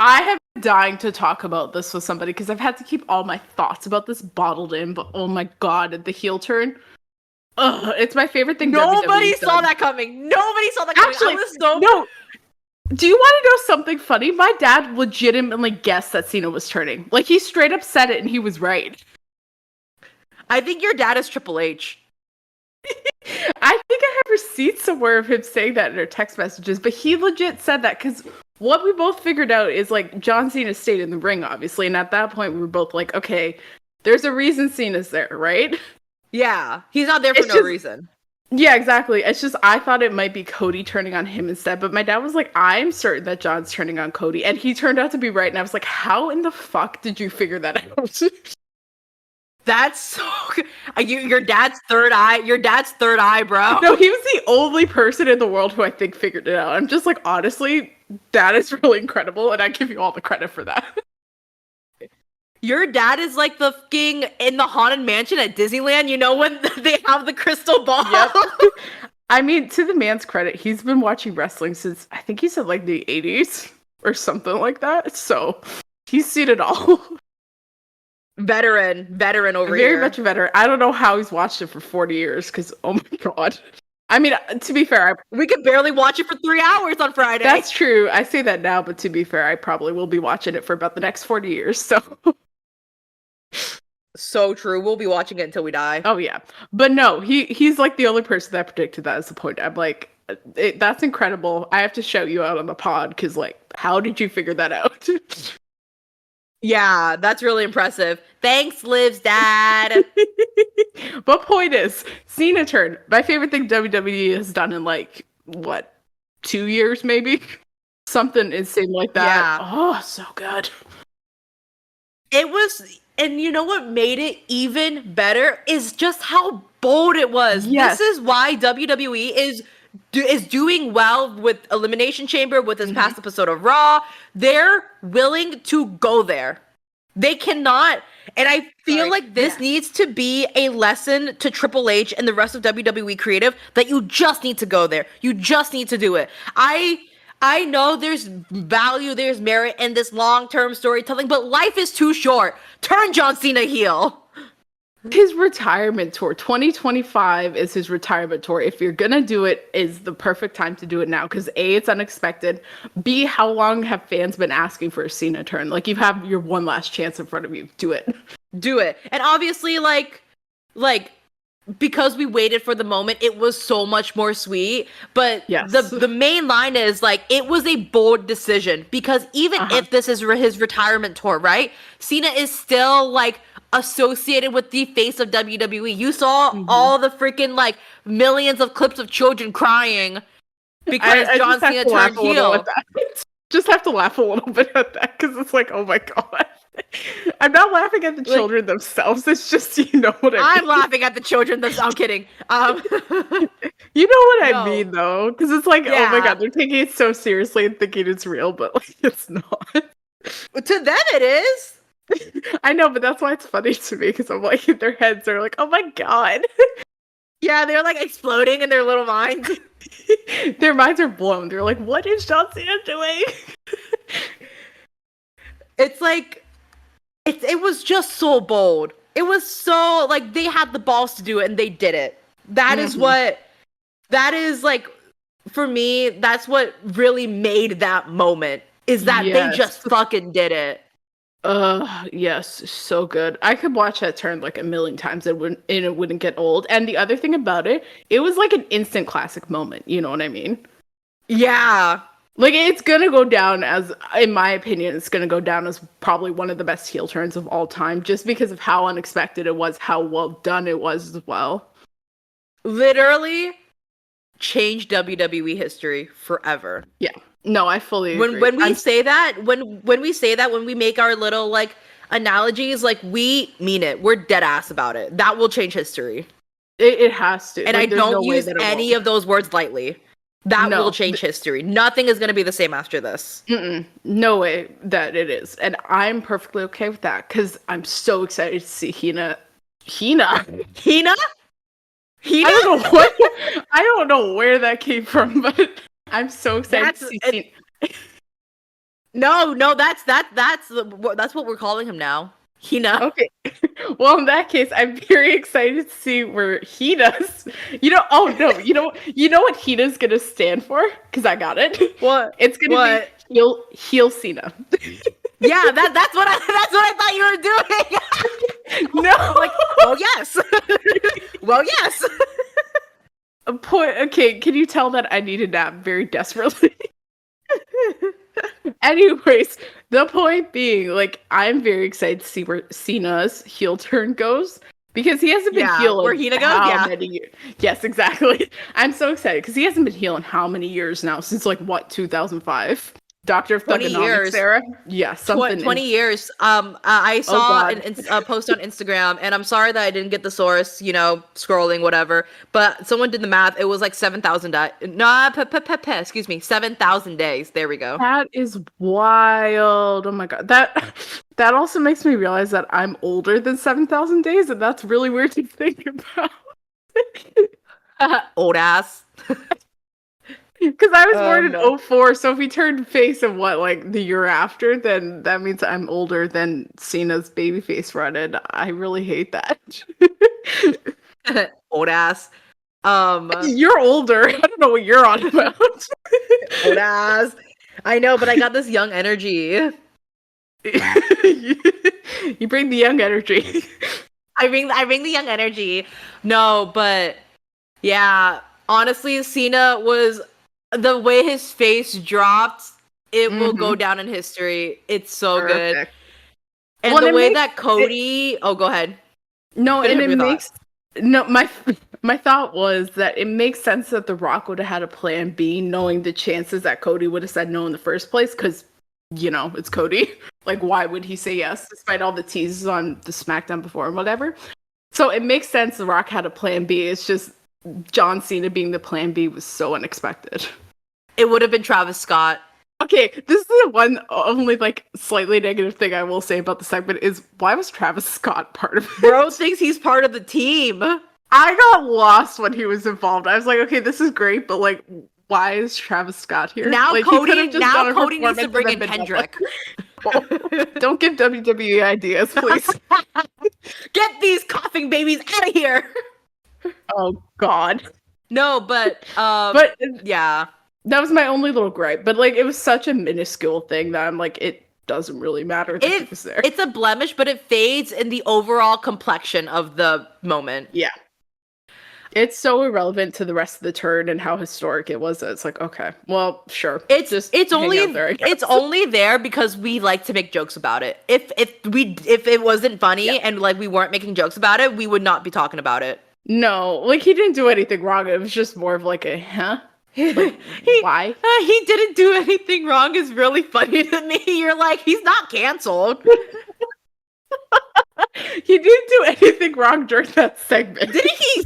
I have been dying to talk about this with somebody because I've had to keep all my thoughts about this bottled in, but oh my god, the heel turn. Ugh, it's my favorite thing. Nobody saw that coming. Actually, no. Do you want to know something funny? My dad legitimately guessed that Cena was turning. Like, he straight up said it and he was right. I think your dad is Triple H. I think I have receipts somewhere of him saying that in our text messages, but he legit said that because what we both figured out is, like, John Cena stayed in the ring, obviously, and at that point we were both like, okay, there's a reason Cena's there, right? Yeah, he's not there for no reason. Yeah, exactly. It's just, I thought it might be Cody turning on him instead, but my dad was like, I'm certain that John's turning on Cody, and he turned out to be right, and I was like, how in the fuck did you figure that out? That's so your dad's third eye, bro. No, he was the only person in the world who I think figured it out. I'm just like, honestly, that is really incredible, and I give you all the credit for that. Your dad is like the fucking in the Haunted Mansion at Disneyland, you know, when they have the crystal ball? Yep. I mean, to the man's credit, he's been watching wrestling since, I think he said, like, the 80s or something like that. So, he's seen it all. Veteran over here. Very much a veteran. I don't know how he's watched it for 40 years, because, oh my god. I mean, to be fair, we could barely watch it for 3 hours on Friday. That's true. I say that now, but to be fair, I probably will be watching it for about the next 40 years, so... So true. We'll be watching it until we die. Oh yeah, but no, he's like the only person that predicted that as the point. I'm like, that's incredible. I have to shout you out on the pod because, like, how did you figure that out? Yeah, that's really impressive. Thanks, Liv's dad. But point is, Cena turn. My favorite thing WWE has done in, like, what, 2 years maybe? Something insane like that. Yeah. Oh, so good. It was. And you know what made it even better is just how bold it was. Yes. This is why WWE is doing well with Elimination Chamber, with this past episode of Raw. They're willing to go there. They cannot. And I feel like this needs to be a lesson to Triple H and the rest of WWE creative that you just need to go there. You just need to do it. I know there's value, there's merit in this long-term storytelling, but life is too short. Turn John Cena heel. His retirement tour, 2025 is his retirement tour. If you're gonna do it, is the perfect time to do it now. Because A, it's unexpected. B, how long have fans been asking for a Cena turn? Like, you have your one last chance in front of you. Do it. Do it. And obviously, like, because we waited for the moment, it was so much more sweet. But yes. the main line is, like, it was a bold decision. Because even if this is his retirement tour, right? Cena is still, like, associated with the face of WWE. You saw all the freaking, like, millions of clips of children crying because John Cena turned heel. Just have to laugh a little bit at that because it's like, oh my god. I'm not laughing at the children themselves. It's just, you know what I mean. I'm laughing at the children themselves. I'm kidding. You know what I mean, though? Because it's like, oh my god, they're taking it so seriously and thinking it's real, but, like, it's not. To them, it is. I know, but that's why it's funny to me, because I'm like, their heads are like, oh my god. Yeah, they're like exploding in their little minds. Their minds are blown. They're like, what is John Cena doing? It's like, it was just so bold. It was so, like, they had the balls to do it and they did it. That is like, for me, that's what really made that moment, is that they just fucking did it. Yes, so good. I could watch that turn like a million times and it wouldn't get old. And the other thing about it, it was like an instant classic moment. You know what I mean? Yeah. Like, it's gonna go down as, in my opinion, it's gonna go down as probably one of the best heel turns of all time, just because of how unexpected it was, how well done it was as well. Literally changed WWE history forever. Yeah. No, I fully agree. When we say that, when we make our little like analogies, like we mean it. We're dead ass about it. That will change history. It has to. And like, I don't use any of those words lightly. That will change history. Nothing is going to be the same after this. No way that it is. And I'm perfectly okay with that because I'm so excited to see Hina? I don't know where that came from, but I'm so excited to see Hina. No, that's what we're calling him now. Hina. Okay. Well, in that case, I'm very excited to see where Hina's. You know what Hina's gonna stand for? Because I got it. What? It's gonna be heel Cena. Yeah, that's what I thought you were doing. No, like, well, yes. Well, yes. Okay, can you tell that I need a nap very desperately? Anyways, the point being, like, I'm very excited to see where Cena's heel turn goes because he hasn't been heel where Hina goes. Many years. Yes, exactly. I'm so excited because he hasn't been heel in how many years now? Since like what, 2005? Doctor of Thugonomics era? Yeah, something. 20 years. I saw a post on Instagram, and I'm sorry that I didn't get the source, scrolling, whatever, but someone did the math. It was like 7,000 excuse me, 7,000 days. There we go. That is wild. Oh my god. That also makes me realize that I'm older than 7,000 days, and that's really weird to think about. Old ass. Because I was born in 2004, so if he turned face in the year after, then that means I'm older than Cena's babyface run, and I really hate that. Old ass. You're older. I don't know what you're on about. Old ass. I know, but I got this young energy. You bring the young energy. I bring the young energy. No, but yeah, honestly, Cena was. The way his face dropped, it will go down in history. It's so good. And the way that Cody... go ahead. No, and it makes... No, my thought was that it makes sense that The Rock would have had a plan B, knowing the chances that Cody would have said no in the first place, because, it's Cody. Like, why would he say yes, despite all the teases on the SmackDown before and whatever? So it makes sense The Rock had a plan B. It's just... John Cena being the plan B was so unexpected. It would have been Travis Scott. Okay, this is the one only slightly negative thing I will say about the segment is why was Travis Scott part of it? Bro thinks he's part of the team. I got lost when he was involved. I was like, okay, this is great, but why is Travis Scott here? Now Cody needs to bring in Kendrick. Don't give WWE ideas, please. Get these coughing babies out of here. Oh God. No, but yeah. That was my only little gripe. But it was such a minuscule thing that I'm like, it doesn't really matter that it was there. It's a blemish, but it fades in the overall complexion of the moment. Yeah. It's so irrelevant to the rest of the turn and how historic it was that it's like, okay, well, sure. It's only there because we like to make jokes about it. If it wasn't funny and we weren't making jokes about it, we would not be talking about it. No, he didn't do anything wrong. It was just more of a, huh? Why? He didn't do anything wrong is really funny to me. You're like, he's not canceled. He didn't do anything wrong during that segment. Did he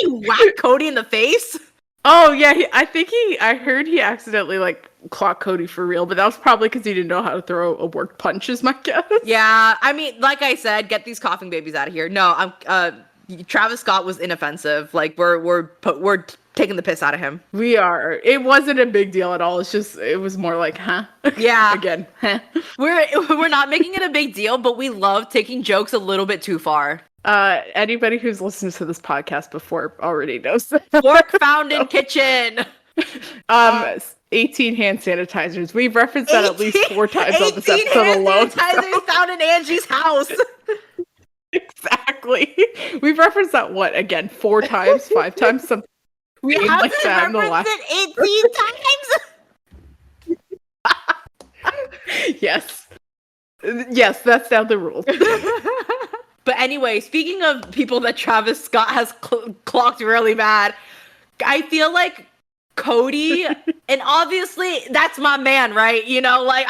whack Cody in the face? Oh, yeah. I heard he accidentally, clocked Cody for real, but that was probably because he didn't know how to throw a work punch, is my guess. Yeah, I mean, like I said, get these coughing babies out of here. No, Travis Scott was inoffensive. We're taking the piss out of him. We are. It wasn't a big deal at all. It was more like, huh? Yeah. Again, huh? We're not making it a big deal, but we love taking jokes a little bit too far. Anybody who's listened to this podcast before already knows that. Fork found in kitchen. 18 hand sanitizers. We've referenced that at least 4 times on this episode alone. 18 hand sanitizers found in Angie's house. Exactly. We've referenced that 4 times, 5 times, something. We have referenced it 18 times. Yes. Yes, that's now the rule. But anyway, speaking of people that Travis Scott has clocked really bad, I feel like Cody, and obviously that's my man, right? You know, like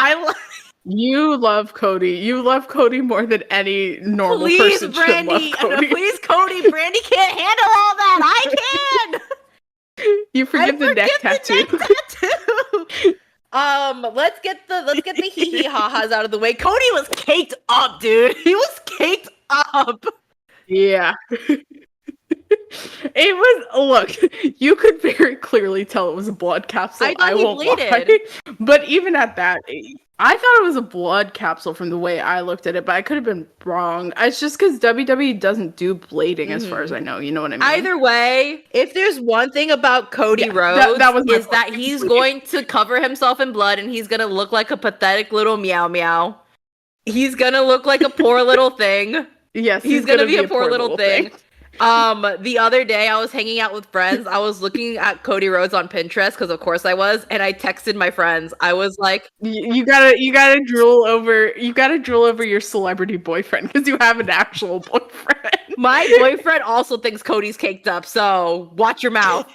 You love Cody. You love Cody more than any normal person should love Cody. Please, Cody. Brandy can't handle all that. I can. You forgive the neck tattoo. Let's get the hee hee ha ha's out of the way. Cody was caked up, dude. He was caked up. Yeah. It was, look, you could very clearly tell it was a blood capsule. I won't lie. But even at that, I thought it was a blood capsule from the way I looked at it, but I could have been wrong. It's just because WWE doesn't do blading as far as I know. You know what I mean? Either way, if there's one thing about Cody Rhodes, that he's going to cover himself in blood and he's going to look like a pathetic little meow meow. He's going to look like a poor little thing. Yes, he's going to be a poor little thing. The other day I was hanging out with friends. I was looking at Cody Rhodes on Pinterest because of course I was, and I texted my friends. I was like, you gotta drool over your celebrity boyfriend because you have an actual boyfriend. My boyfriend also thinks Cody's caked up, so watch your mouth.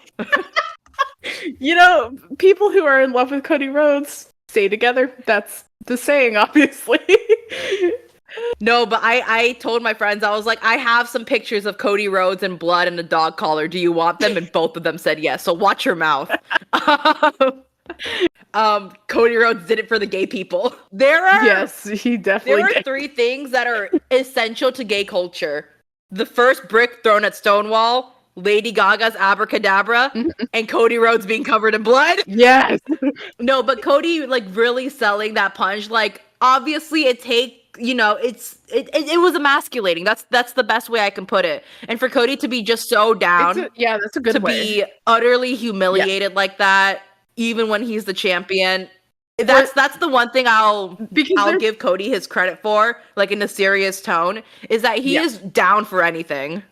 You know, people who are in love with Cody Rhodes stay together. That's the saying, obviously. No, but I told my friends, I was like, I have some pictures of Cody Rhodes in blood and a dog collar. Do you want them? And both of them said yes. So watch your mouth. Cody Rhodes did it for the gay people. Yes, he definitely did. There are 3 things that are essential to gay culture. The first brick thrown at Stonewall, Lady Gaga's Abracadabra, and Cody Rhodes being covered in blood. Yes. No, but Cody like really selling that punch. Like obviously it was emasculating. That's the best way I can put it. And for Cody to be just so down, that's a good way. To be utterly humiliated like that, even when he's the champion. That's the one thing I'll give Cody his credit for, like in a serious tone, is that he is down for anything.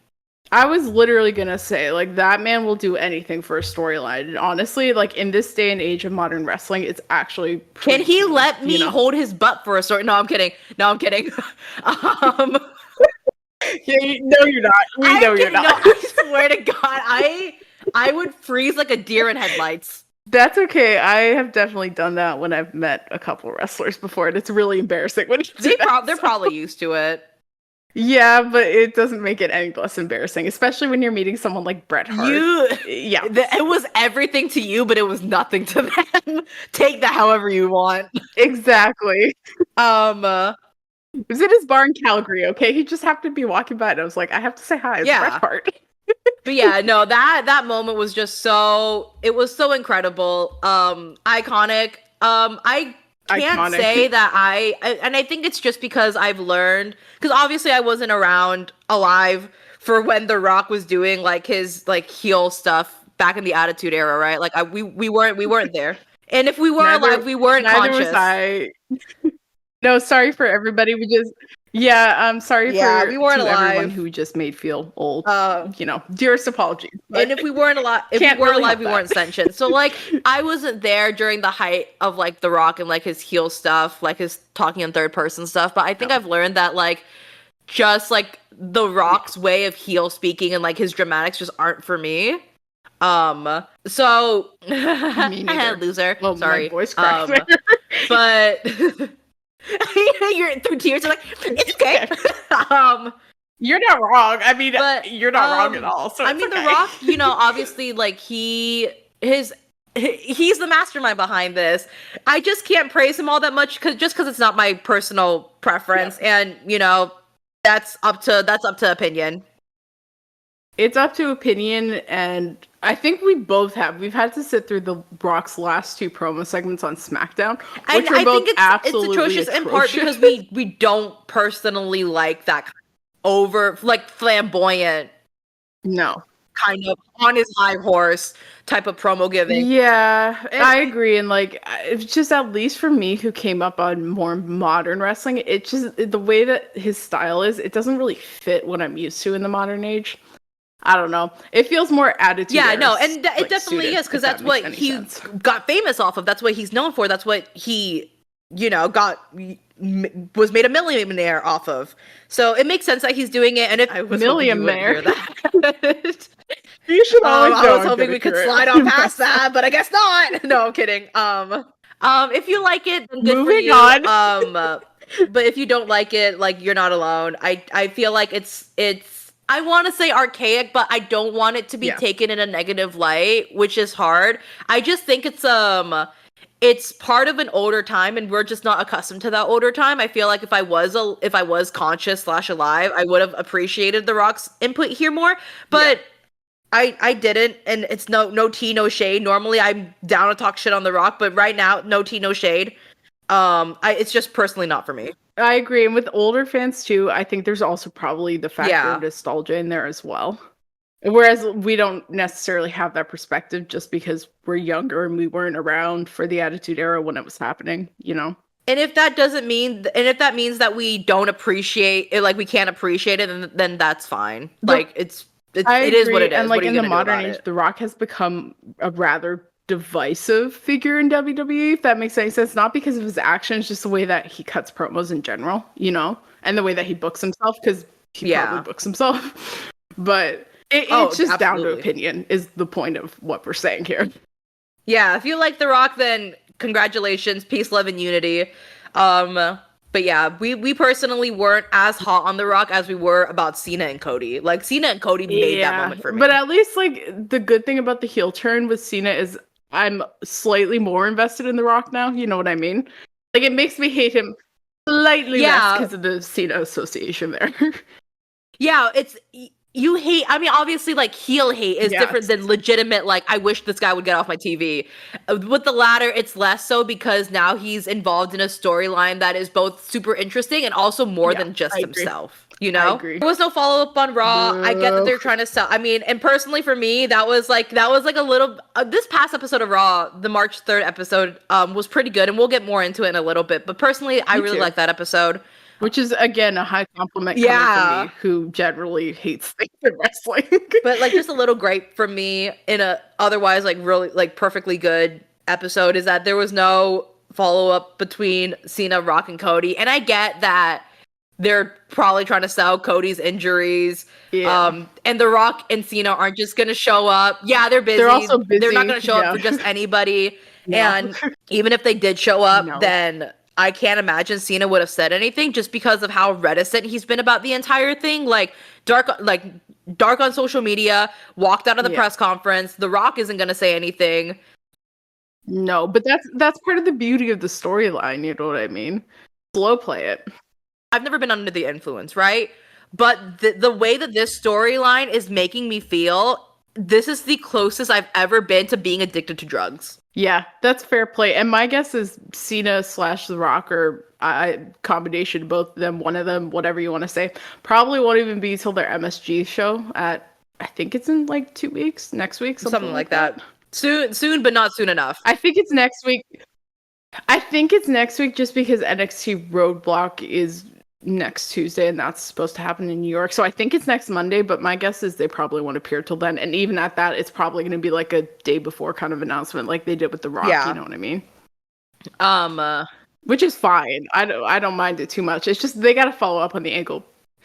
I was literally gonna say, like, that man will do anything for a storyline. And honestly, like, in this day and age of modern wrestling, it's actually Can he let me hold his butt for a story? No, I'm kidding. No, you're not. We know you're not. No, I swear to God, I would freeze like a deer in headlights. That's okay. I have definitely done that when I've met a couple wrestlers before, and it's really embarrassing when they're probably used to it. Yeah, but it doesn't make it any less embarrassing, especially when you're meeting someone like Bret Hart. It was everything to you, but it was nothing to them. Take that however you want. Exactly. It was in his bar in Calgary, okay? He just happened to be walking by, and I was like, I have to say hi. It's Bret Hart. But yeah, no, that moment was just so incredible. Iconic. I can't say that and I think it's just because I've learned, because obviously I wasn't alive for when The Rock was doing like his like heel stuff back in the Attitude Era, right? Like we weren't there, and if we were alive, we weren't conscious. Was I. No, sorry for everybody. I'm sorry for we weren't alive. Everyone who just made feel old. Dearest apologies. And if we weren't alive, we weren't sentient. So like, I wasn't there during the height of like The Rock and like his heel stuff, like his talking in third person stuff. But I think I've learned that like, just like The Rock's way of heel speaking and like his dramatics just aren't for me. So loser. Well, sorry. My voice cracked but. You're through tears. You're like, it's okay. You're not wrong. I mean, you're not wrong at all. So I mean, The Rock, obviously, like he's the mastermind behind this. I just can't praise him all that much because it's not my personal preference, and that's up to opinion. It's up to opinion, and I think we've had to sit through The Rock's last 2 promo segments on SmackDown, which were both absolutely atrocious. In part because we don't personally like that over, like, flamboyant, kind of on his high horse type of promo giving. Yeah, I agree, and like, it's just, at least for me, who came up on more modern wrestling, it just, the way that his style is, it doesn't really fit what I'm used to in the modern age. I don't know. It feels more attitude. Yeah, no, and it definitely is, because that's what he got famous off of. That's what he's known for. That's what he was made a millionaire off of. So it makes sense that he's doing it. And if I was hoping you wouldn't hear that. You should always I was hoping we could slide on past that, but I guess not. No, I'm kidding. If you like it, then good for you. But if you don't like it, like, you're not alone. I feel like it's I want to say archaic, but I don't want it to be taken in a negative light, which is hard. I just think it's part of an older time, and we're just not accustomed to that older time. I feel like if I was conscious / alive, I would have appreciated The Rock's input here more. But I didn't, and it's no tea, no shade. Normally I'm down to talk shit on The Rock, but right now, no tea, no shade. It's just personally not for me. I agree. And with older fans too, I think there's also probably the factor of nostalgia in there as well. Whereas we don't necessarily have that perspective just because we're younger and we weren't around for the Attitude Era when it was happening, And if that means that we don't appreciate it, like we can't appreciate it, then that's fine. Like it is what it is. And like in the modern age, The Rock has become a rather divisive figure in WWE, if that makes any sense. Not because of his actions, just the way that he cuts promos in general, and the way that he books himself, because he probably books himself. But it's just down to opinion is the point of what we're saying here. Yeah, if you like The Rock, then congratulations, peace, love, and unity. But yeah, we personally weren't as hot on The Rock as we were about Cena and Cody. Like, Cena and Cody made that moment for me. But at least, like, the good thing about the heel turn with Cena is I'm slightly more invested in The Rock now. You know what I mean? Like, it makes me hate him slightly less because of the Cena association there. Yeah, you hate, I mean, obviously, like, heel hate is different than legitimate, like, I wish this guy would get off my TV. With the latter, it's less so because now he's involved in a storyline that is both super interesting and also more than just himself. I agree. There was no follow-up on Raw. I get that they're trying to sell. I mean, and personally for me, that was like a little, this past episode of Raw, the March 3rd episode, was pretty good, and we'll get more into it in a little bit. But personally, I really like that episode. Which is, again, a high compliment coming from me, who generally hates things in wrestling. But, like, just a little gripe from me in a otherwise, like, really, like, perfectly good episode is that there was no follow-up between Cena, Rock, and Cody. And I get that they're probably trying to sell Cody's injuries. Yeah. And The Rock and Cena aren't just going to show up. Yeah, they're busy. They're also busy. They're not going to show up for just anybody. And even if they did show up, then I can't imagine Cena would have said anything just because of how reticent he's been about the entire thing. Like dark on social media, walked out of the press conference. The Rock isn't going to say anything. No, but that's part of the beauty of the storyline. You know what I mean? Slow play it. I've never been under the influence, right? But the way that this storyline is making me feel, this is the closest I've ever been to being addicted to drugs. Yeah, that's fair play. And my guess is Cena / The Rock, or combination of both of them, one of them, whatever you want to say, probably won't even be till their MSG show at, I think it's in like 2 weeks, next week, something like that. Soon, but not soon enough. I think it's next week. Just because NXT Roadblock is next Tuesday, and that's supposed to happen in New York. So I think it's next Monday, but my guess is they probably won't appear till then. And even at that, it's probably going to be like a day before kind of announcement, like they did with The Rock. Yeah. You know what I mean? Which is fine. I don't mind it too much. It's just they got to follow up on the angle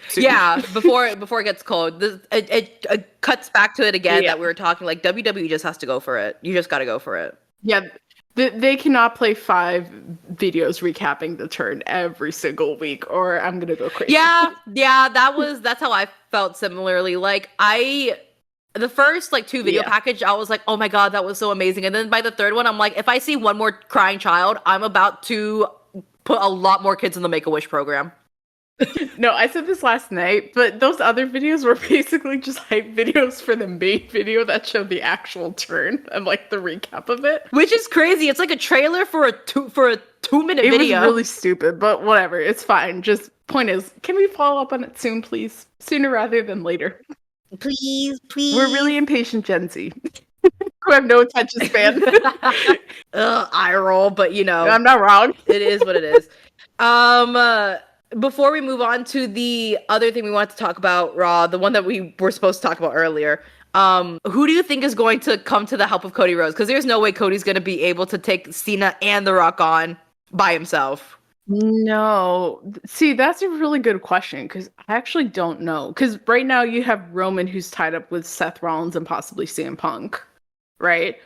soon. Yeah, before it gets cold. It cuts back to it again that we were talking. Like, WWE just has to go for it. You just got to go for it. Yeah. They cannot play 5 videos recapping the turn every single week, or I'm gonna go crazy. Yeah, that's how I felt similarly. Like, the first like 2 video package, I was like, oh my god, that was so amazing. And then by the 3rd one, I'm like, if I see one more crying child, I'm about to put a lot more kids in the Make-A-Wish program. No, I said this last night, but those other videos were basically just hype videos for the main video that showed the actual turn and like the recap of it, which is crazy. It's like a trailer for a 2-minute video. It was really stupid, but whatever, it's fine. Just point is, can we follow up on it soon, please? Sooner rather than later. Please. We're really impatient Gen Z who have no attention span. Eye roll, but I'm not wrong. It is what it is. Before we move on to the other thing we wanted to talk about, Raw, the one that we were supposed to talk about earlier, who do you think is going to come to the help of Cody Rhodes? Because there's no way Cody's going to be able to take Cena and The Rock on by himself? No. See, that's a really good question because I actually don't know. Because right now you have Roman who's tied up with Seth Rollins and possibly CM Punk, right?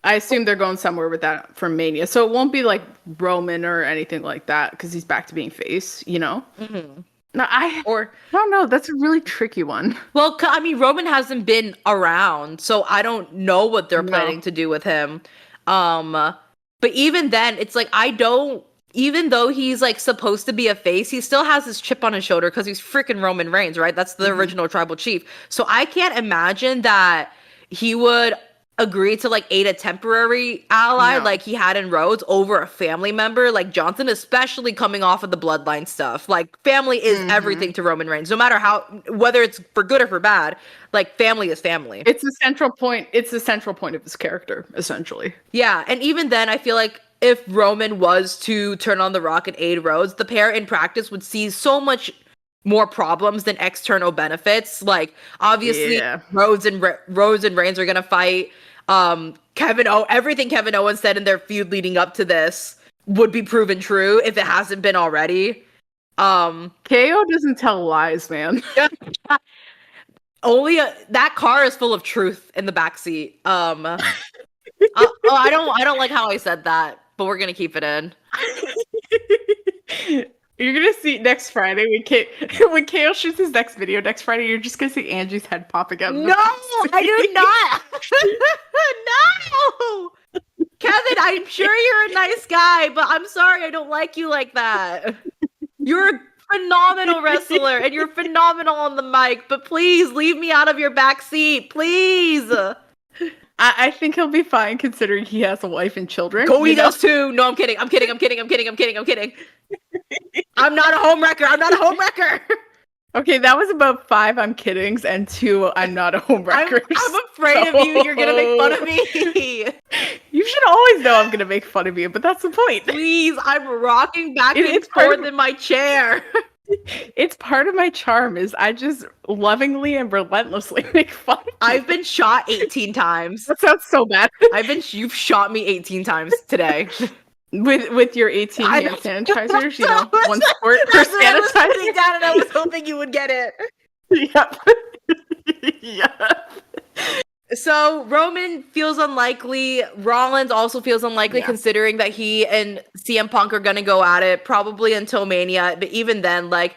I assume they're going somewhere with that for Mania. So it won't be like Roman or anything like that because he's back to being face, you know? Mm-hmm. No, I don't know. That's a really tricky one. Well, I mean, Roman hasn't been around, so I don't know what they're No. planning to do with him. But even then, it's like I don't. Even though he's like supposed to be a face, he still has this chip on his shoulder because he's freaking Roman Reigns, right? That's the original tribal chief. So I can't imagine that he would agree to like aid a temporary ally like he had in Rhodes over a family member like Johnson, especially coming off of the bloodline stuff. Like family is everything to Roman Reigns, no matter how, whether it's for good or for bad. Like family is family. It's the central point. It's the central point of his character, essentially. Yeah, and even then, I feel like if Roman was to turn on The Rock and aid Rhodes, the pair in practice would see so much more problems than external benefits. Like obviously, Rhodes and Reigns are gonna fight. Everything Kevin Owens said in their feud leading up to this would be proven true if it hasn't been already. KO doesn't tell lies, man. Only that car is full of truth in the backseat. I don't like how I said that, but we're gonna keep it in. You're gonna see next Friday when KO shoots his next video next Friday. You're just gonna see Angie's head popping out. No, I do not. No, Kevin. I'm sure you're a nice guy, but I'm sorry, I don't like you like that. You're a phenomenal wrestler, and you're phenomenal on the mic. But please leave me out of your back seat, please. I think he'll be fine considering he has a wife and children. Cody does too. No, I'm kidding. I'm not a homewrecker. Okay, that was about 5 I'm kiddings and 2 I'm not a homewrecker. I'm afraid of you. You're gonna make fun of me. You should always know I'm gonna make fun of you, but that's the point. Please, I'm rocking back and forth in my chair. It's part of my charm is I just lovingly and relentlessly make fun of you. I've been shot 18 times. That sounds so bad. You've shot me 18 times today. With your 18 hand sanitizers, you know, one squirt per sanitizer. I was putting down and I was hoping you would get it. Yep. Yep. So Roman feels unlikely. Rollins also feels unlikely considering that he and CM Punk are gonna go at it probably until Mania. But even then, like,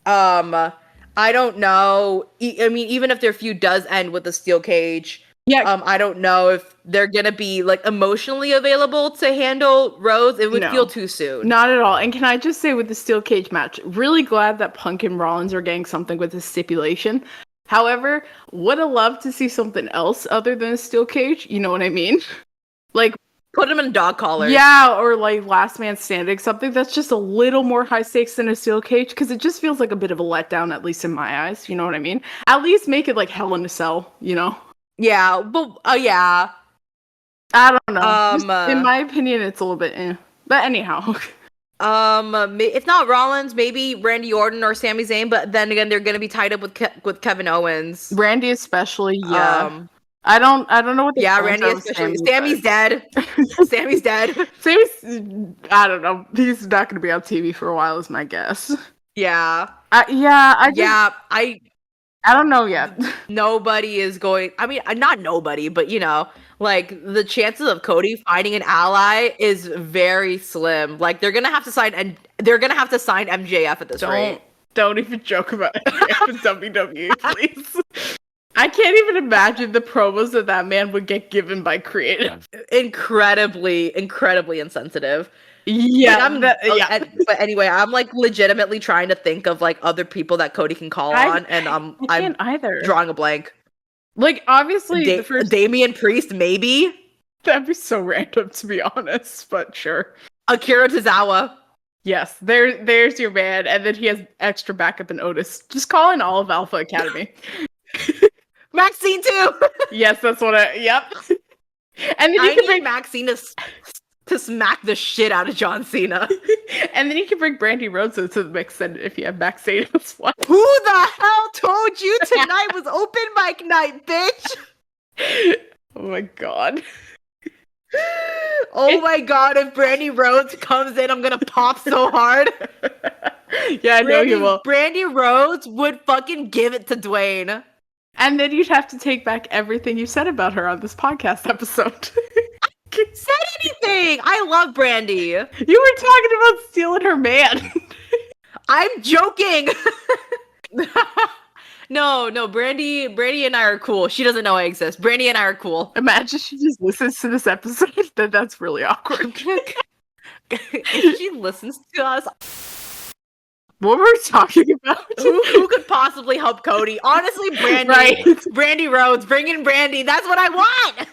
I don't know. I mean, even if their feud does end with a steel cage, I don't know if they're gonna be like emotionally available to handle Rhodes. It would feel too soon. Not at all. And can I just say with the steel cage match, really glad that Punk and Rollins are getting something with this stipulation. However, would have loved to see something else other than a steel cage. You know what I mean? Like, put him in dog collars. Yeah, or like last man standing, something that's just a little more high stakes than a steel cage, because it just feels like a bit of a letdown, at least in my eyes. You know what I mean? At least make it like Hell in a Cell, you know? Yeah, but yeah. I don't know. Just, in my opinion, it's a little bit But anyhow. If not Rollins, maybe Randy Orton or Sami Zayn, but then again, they're gonna be tied up with Kevin Owens. Randy especially, yeah. I don't know what. Randy especially. Sammy's dead. Sammy's dead. I don't know. He's not gonna be on TV for a while, is my guess. Yeah. I don't know yet. Nobody is going. I mean, not nobody, but you know. Like, the chances of Cody finding an ally is very slim. Like, they're gonna have to sign MJF at this rate. Don't even joke about MJF in WWE, please. I can't even imagine the promos that man would get given by creative. Incredibly insensitive. Yeah, but anyway, I'm like legitimately trying to think of like other people that Cody can call on, and I'm drawing a blank. Like, obviously, the first Damian Priest, maybe? That'd be so random, to be honest, but sure. Akira Tozawa. Yes, there's your man, and then he has extra backup in Otis. Just call in all of Alpha Academy. Maxine, too! Yes, that's what yep. And then you can bring Maxine to smack the shit out of John Cena. And then you can bring Brandy Rhodes into the mix, and if you have Maxine as well. Who the hell told you tonight was open mic night, bitch? Oh my god. Oh my god, if Brandy Rhodes comes in, I'm gonna pop so hard. Yeah, I know you will. Brandy Rhodes would fucking give it to Dwayne. And then you'd have to take back everything you said about her on this podcast episode. Said anything. I love Brandy. You were talking about stealing her man. I'm joking. No, Brandy and I are cool. She doesn't know I exist. Brandy and I are cool. Imagine she just listens to this episode. That's really awkward. If she listens to us, what were we talking about? who could possibly help Cody? Honestly, Brandy. Right. Brandy Rhodes. Bring in Brandy. That's what I want.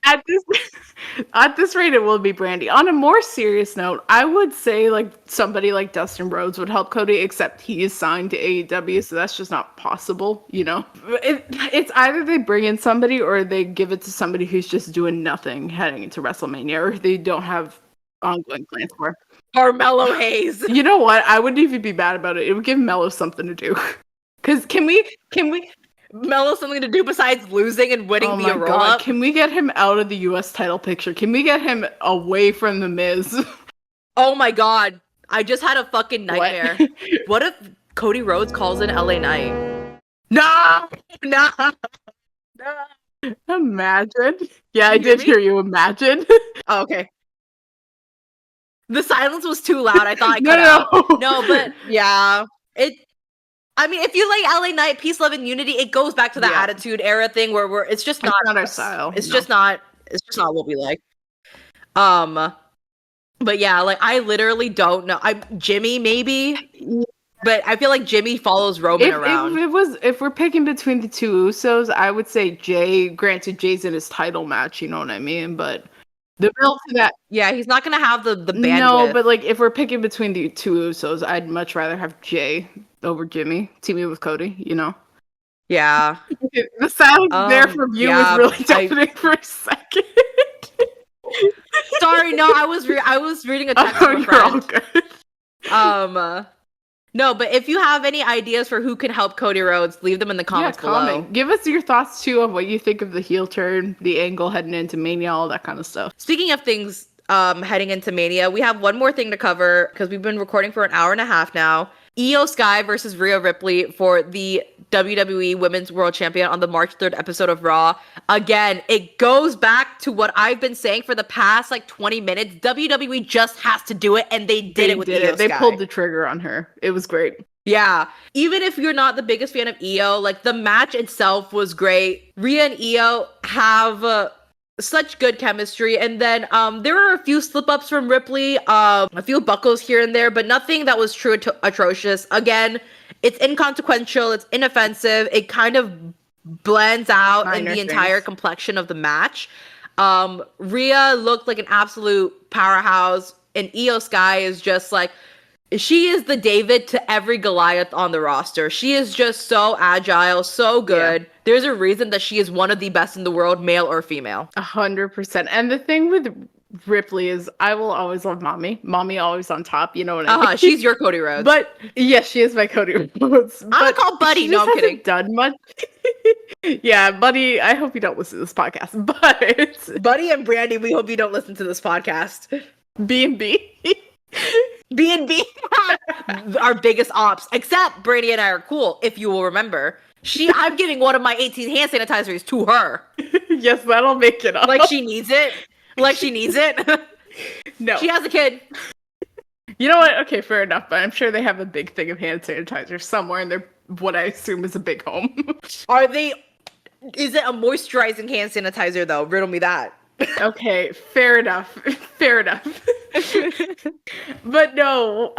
At this rate, it will be Brandy. On a more serious note, I would say like somebody like Dustin Rhodes would help Cody, except he is signed to AEW, so that's just not possible, you know? It's either they bring in somebody or they give it to somebody who's just doing nothing heading into WrestleMania, or they don't have ongoing plans for. Carmelo Hayes. You know what? I wouldn't even be mad about it. It would give Mello something to do. Because can we Melo something to do besides losing and winning via roll up? Can we get him out of the US title picture? Can we get him away from the Miz? Oh my god. I just had a fucking nightmare. What if Cody Rhodes calls in LA Knight? No! Imagine. Yeah, I did hear you. Imagine. Oh, okay. The silence was too loud. I thought I cut out. No, but yeah. I mean, if you like LA Knight, Peace, Love, and Unity, it goes back to the Attitude Era thing where it's just not our style. It's just not what we like. But yeah, like I literally don't know. Jimmy maybe, but I feel like Jimmy follows Roman around. If we're picking between the two Usos, I would say Jay. Granted, Jay's in his title match, you know what I mean, but. The build to that, yeah, he's not gonna have the bandwidth. No, but like if we're picking between the two Usos, I'd much rather have Jay over Jimmy teaming with Cody. You know. Yeah. The silence there from you was really deafening for a second. Sorry, no, I was reading a text from a friend. You're all good. No, but if you have any ideas for who can help Cody Rhodes, leave them in the comments below. Give us your thoughts too of what you think of the heel turn, the angle heading into Mania, all that kind of stuff. Speaking of things heading into Mania, we have one more thing to cover because we've been recording for an hour and a half now. Io Sky versus Rhea Ripley for the WWE Women's World Champion on the March 3rd episode of Raw. Again, it goes back to what I've been saying for the past like 20 minutes. WWE just has to do it, and they did it with Io Sky. They pulled the trigger on her. It was great. Yeah. Even if you're not the biggest fan of Io, like the match itself was great. Rhea and Io have such good chemistry, and then there were a few slip-ups from Ripley, a few buckles here and there, but nothing that was true atrocious. Again, it's inconsequential, it's inoffensive, it kind of blends out in the entire complexion of the match. Rhea looked like an absolute powerhouse, and Io Sky is just like, she is the David to every Goliath on the roster. She is just so agile, so good. Yeah. There's a reason that she is one of the best in the world, male or female. 100%. And the thing with Ripley is I will always love Mommy. Mommy always on top, you know what I mean? She's your Cody Rhodes. But yes, she is my Cody Rhodes. I'm gonna call Buddy. No, I'm kidding. Done much. Yeah, Buddy, I hope you don't listen to this podcast. But Buddy and Brandy, we hope you don't listen to this podcast. B&B. B&B, our biggest ops, except Brady and I are cool, if you will remember. I'm giving one of my 18 hand sanitizers to her. Yes, that'll make it up. Like she needs it. No. She has a kid. You know what? Okay, fair enough, but I'm sure they have a big thing of hand sanitizer somewhere in their, what I assume is a big home. Is it a moisturizing hand sanitizer though? Riddle me that. Okay, fair enough. But no,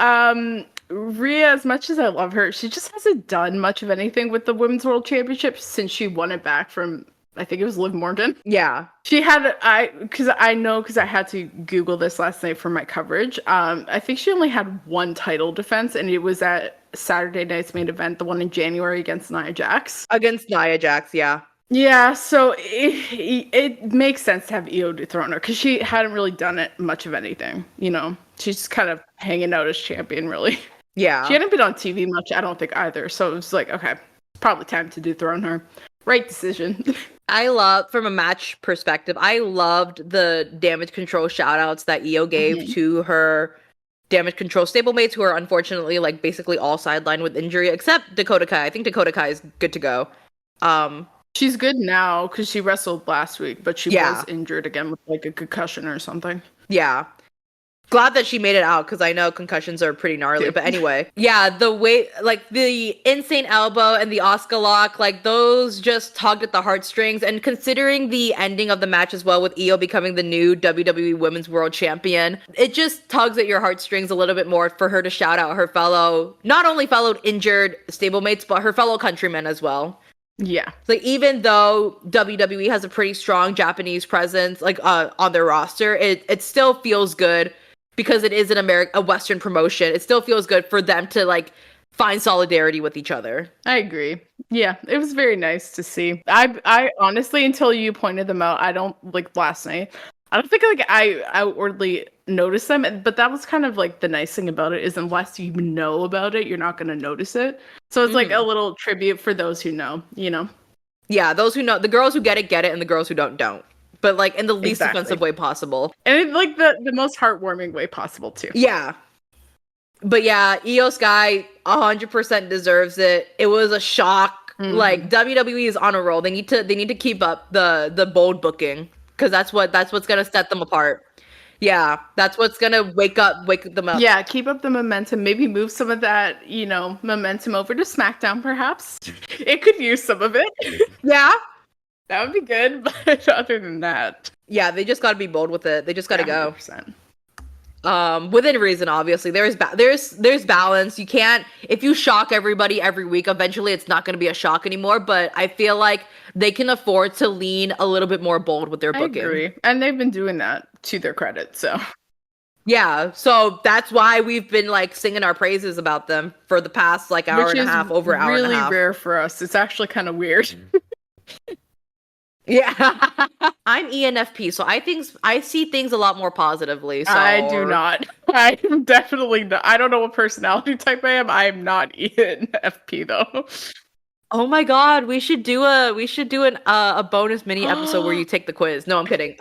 Rhea, as much as I love her, she just hasn't done much of anything with the Women's World Championship since she won it back from, I think it was Liv Morgan. Yeah. She had, because I had to Google this last night for my coverage. I think she only had one title defense, and it was at Saturday night's main event, the one in January against Nia Jax. Yeah. Yeah, so it makes sense to have Io dethrone her because she hadn't really done it much of anything, you know. She's just kind of hanging out as champion, really. Yeah. She hadn't been on TV much, I don't think, either. So it was like, okay, it's probably time to dethrone her. Right decision. I love, from a match perspective, I loved the damage control shoutouts that Io gave to her damage control stablemates, who are unfortunately like basically all sidelined with injury, except Dakota Kai. I think Dakota Kai is good to go. She's good now because she wrestled last week, but she Yeah. was injured again with like a concussion or something. Yeah. Glad that she made it out, because I know concussions are pretty gnarly. But anyway, yeah, the way, like, the insane elbow and the Oscar lock, like, those just tugged at the heartstrings. And considering the ending of the match as well, with Io becoming the new WWE Women's World Champion, it just tugs at your heartstrings a little bit more for her to shout out her fellow, not only fellow injured stablemates, but her fellow countrymen as well. Yeah. Like, even though WWE has a pretty strong Japanese presence, like, on their roster, it still feels good. Because it is a Western promotion, it still feels good for them to like find solidarity with each other. I agree. Yeah, it was very nice to see. I honestly, until you pointed them out, I don't like last night. I don't think like I outwardly noticed them, but that was kind of like the nice thing about it is unless you know about it, you're not going to notice it. So it's like a little tribute for those who know, you know? Yeah, those who know, the girls who get it, and the girls who don't. But like in the least offensive way possible. And in like the most heartwarming way possible too. Yeah. But yeah, Io Sky 100% deserves it. It was a shock. Like WWE is on a roll. They need to keep up the bold booking, because that's what's gonna set them apart. Yeah, that's what's gonna wake them up. Yeah, keep up the momentum. Maybe move some of that, momentum over to SmackDown, perhaps. It could use some of it. Yeah. That would be good, but other than that... Yeah, they just gotta be bold with it. They just gotta go. 100%. Within reason, obviously. There's balance. You can't... If you shock everybody every week, eventually it's not gonna be a shock anymore, but I feel like they can afford to lean a little bit more bold with their booking. I agree. And they've been doing that, to their credit, so... Yeah, so that's why we've been, like, singing our praises about them for the past, like, hour and a half, over hour and a half. Really rare for us. It's actually kind of weird. Yeah, I'm ENFP, so I see things a lot more positively. So I do not. I am definitely not. I don't know what personality type I am. I am not ENFP though. Oh my god, we should do a bonus mini episode where you take the quiz. No, I'm kidding.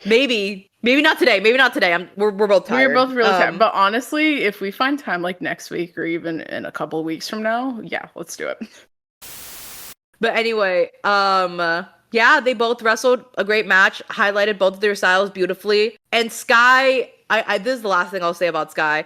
Maybe not today. Maybe not today. We're both tired. We're both really tired. But honestly, if we find time like next week or even in a couple of weeks from now, yeah, let's do it. But anyway, yeah, they both wrestled a great match, highlighted both of their styles beautifully. And Sky, this is the last thing I'll say about Sky.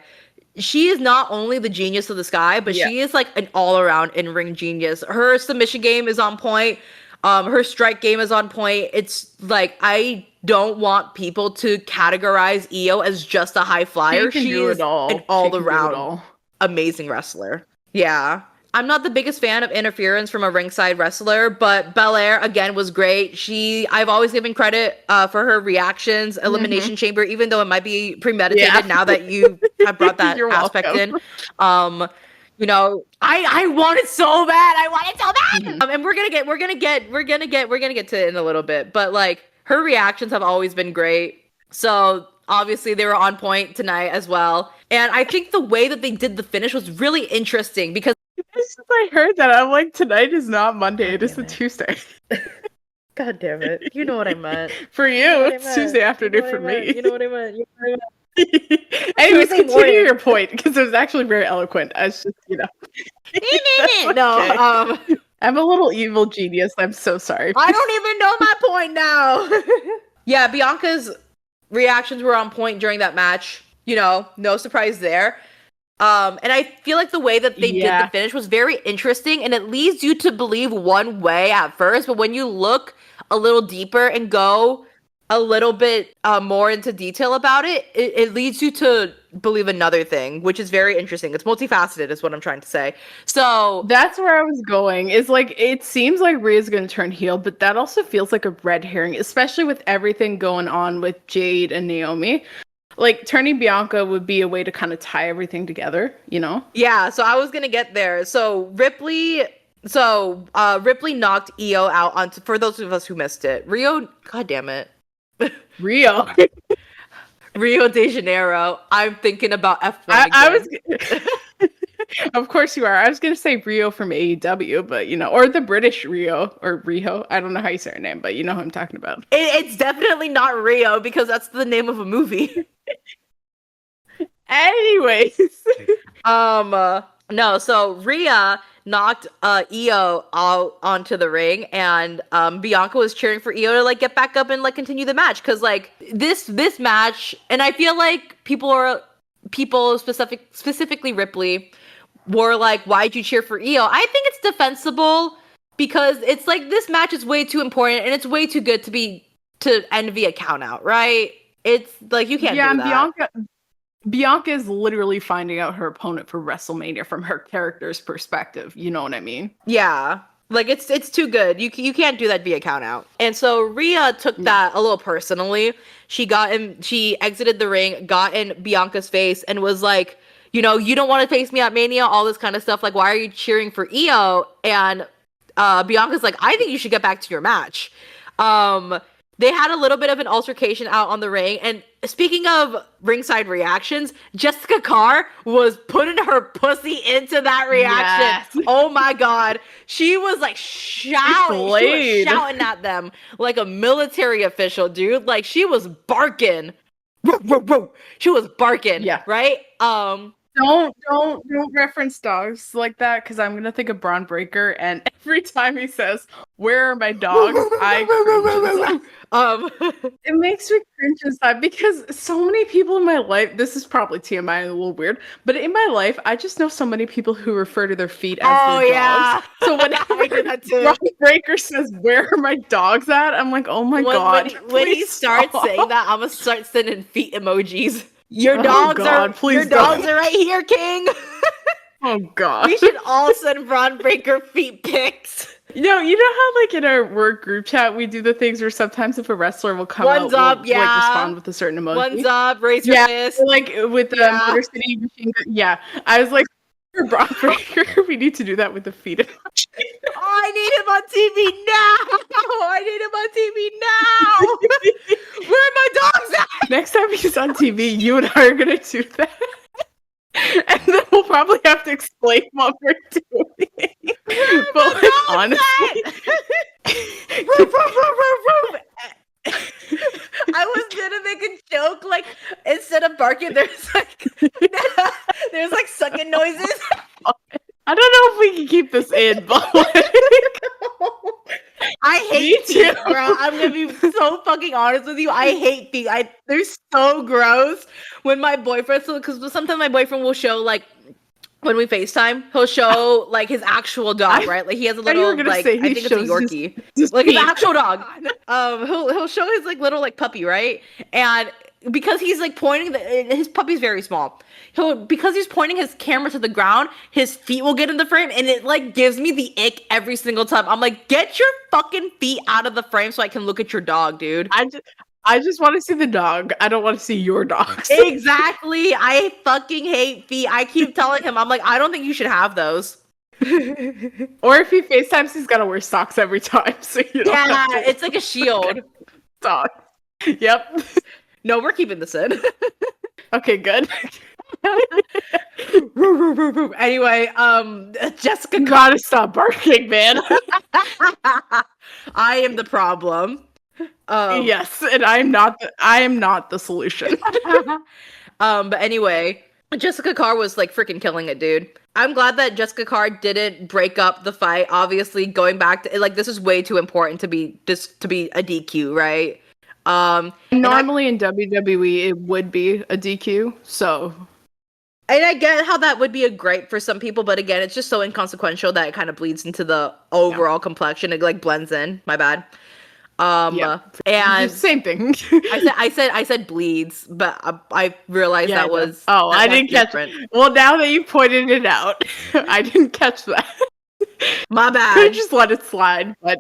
She is not only the genius of the Sky, but she is like an all-around in-ring genius. Her submission game is on point. Her strike game is on point. It's like, I don't want people to categorize Io as just a high flyer. She is an all-around amazing wrestler. Yeah. I'm not the biggest fan of interference from a ringside wrestler, but Belair, again, was great. I've always given credit for her reactions, Elimination Chamber, even though it might be premeditated now that you have brought that aspect in. I want it so bad. I want it so bad. And we're gonna get to it in a little bit, but like her reactions have always been great. So obviously they were on point tonight as well. And I think the way that they did the finish was really interesting because I heard that. I'm like, tonight is not Monday. It is a Tuesday. God damn it. You know what I meant. For you, it's Tuesday afternoon for me. You know what I meant. Anyways, continue your point, because it was actually very eloquent. I was just, No, I'm a little evil genius. I'm so sorry. I don't even know my point now. Yeah, Bianca's reactions were on point during that match. No surprise there. And I feel like the way that they did the finish was very interesting, and it leads you to believe one way at first, but when you look a little deeper and go a little bit more into detail about it, it leads you to believe another thing, which is very interesting. It's multifaceted, is what I'm trying to say. So that's where I was going. Is like, it seems like Rhea's going to turn heel, but that also feels like a red herring, especially with everything going on with Jade and Naomi. Like, turning Bianca would be a way to kind of tie everything together, Yeah, so I was going to get there. So Ripley knocked Io out for those of us who missed it. God damn it. Rio de Janeiro. I'm thinking about F1 again. I was Of course you are. I was gonna say Rio from AEW, but or the British Rio or Riho. I don't know how you say her name, but you know who I'm talking about. It's definitely not Rio because that's the name of a movie. Anyways. No, so Rhea knocked Io out onto the ring, and Bianca was cheering for Io to like get back up and like continue the match, because like this match, and I feel like people specifically Ripley were like, why'd you cheer for Io? I think it's defensible because it's like this match is way too important and it's way too good to end via count out, right? It's like you can't do that. Bianca is literally finding out her opponent for WrestleMania from her character's perspective. You know what I mean? Yeah. Like it's too good. You can't do that via count out. And so Rhea took that a little personally. She exited the ring, got in Bianca's face, and was like, you don't want to face me at Mania, all this kind of stuff. Like, why are you cheering for Io? And Bianca's like, I think you should get back to your match. They had a little bit of an altercation out on the ring. And speaking of ringside reactions, Jessica Carr was putting her pussy into that reaction. Yes. Oh my God. She was like shouting. She was shouting at them like a military official, dude. Like she was barking. She was barking. Yeah. Right? Don't reference dogs like that, because I'm gonna think of Braun Breaker, and every time he says, "Where are my dogs?" I cringe inside. It makes me cringe inside because so many people in my life. This is probably TMI and a little weird, but in my life, I just know so many people who refer to their feet as their dogs. So whenever Braun Breaker says, "Where are my dogs at?" I'm like, "Oh my God!" When he starts saying that, I'm gonna start sending feet emojis. Your dogs are right here, King. Oh God. We should all send Braun Breaker feet pics. You know how like in our work group chat we do the things where sometimes if a wrestler will come One's out, up, we'll, like respond with a certain emoji. One's up, raise your fist. Like with the Motor City machine gun. Yeah. I was like, for Braun Breaker, we need to do that with the feet emoji. I need him on TV now. I need him on TV now. Where are my dogs at? Next time he's on TV, you and I are gonna do that. And then we'll probably have to explain what we're doing. But like, honestly, I was gonna make a joke, like instead of barking, there's like sucking noises. I don't know if we can keep this in, but like, I hate feet, bro. I'm gonna be so fucking honest with you. I hate feet. They're so gross. When my boyfriend, because sometimes my boyfriend will show like when we FaceTime, he'll show like his actual dog, right? Like he has a little like I think it's a Yorkie, like his actual dog. He'll show his like little like puppy, right? And because he's like pointing, his puppy's very small. Because he's pointing his camera to the ground, his feet will get in the frame, and it like gives me the ick every single time. I'm like, get your fucking feet out of the frame so I can look at your dog, dude. I just want to see the dog. I don't want to see your dogs. Exactly. I fucking hate feet. I keep telling him, I'm like, I don't think you should have those. Or if he FaceTimes, he's got to wear socks every time. So it's like a shield. Dog. Yep. No, we're keeping this in. Okay, good. Anyway, Jessica, gotta stop barking, man. I am the problem. Yes, and I am not the solution. But anyway, Jessica Carr was like freaking killing it, dude. I'm glad that Jessica Carr didn't break up the fight. Obviously, going back to like this is way too important to be a DQ, right? Normally in WWE it would be a DQ, so. And I get how that would be a gripe for some people, but again, it's just so inconsequential that it kind of bleeds into the overall complexion. It like blends in. My bad. And same thing. I said bleeds, but I realized that was I didn't catch it. Well, now that you pointed it out, I didn't catch that. My bad. I just let it slide, but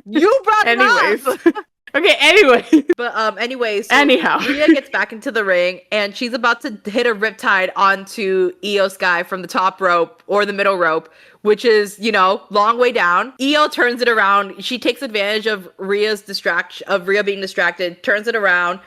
you brought it up. Okay, anyway. But anyways, anyhow. Rhea gets back into the ring and she's about to hit a riptide onto Io Sky from the top rope or the middle rope, which is, long way down. Io turns it around. She takes advantage of Rhea being distracted, turns it around,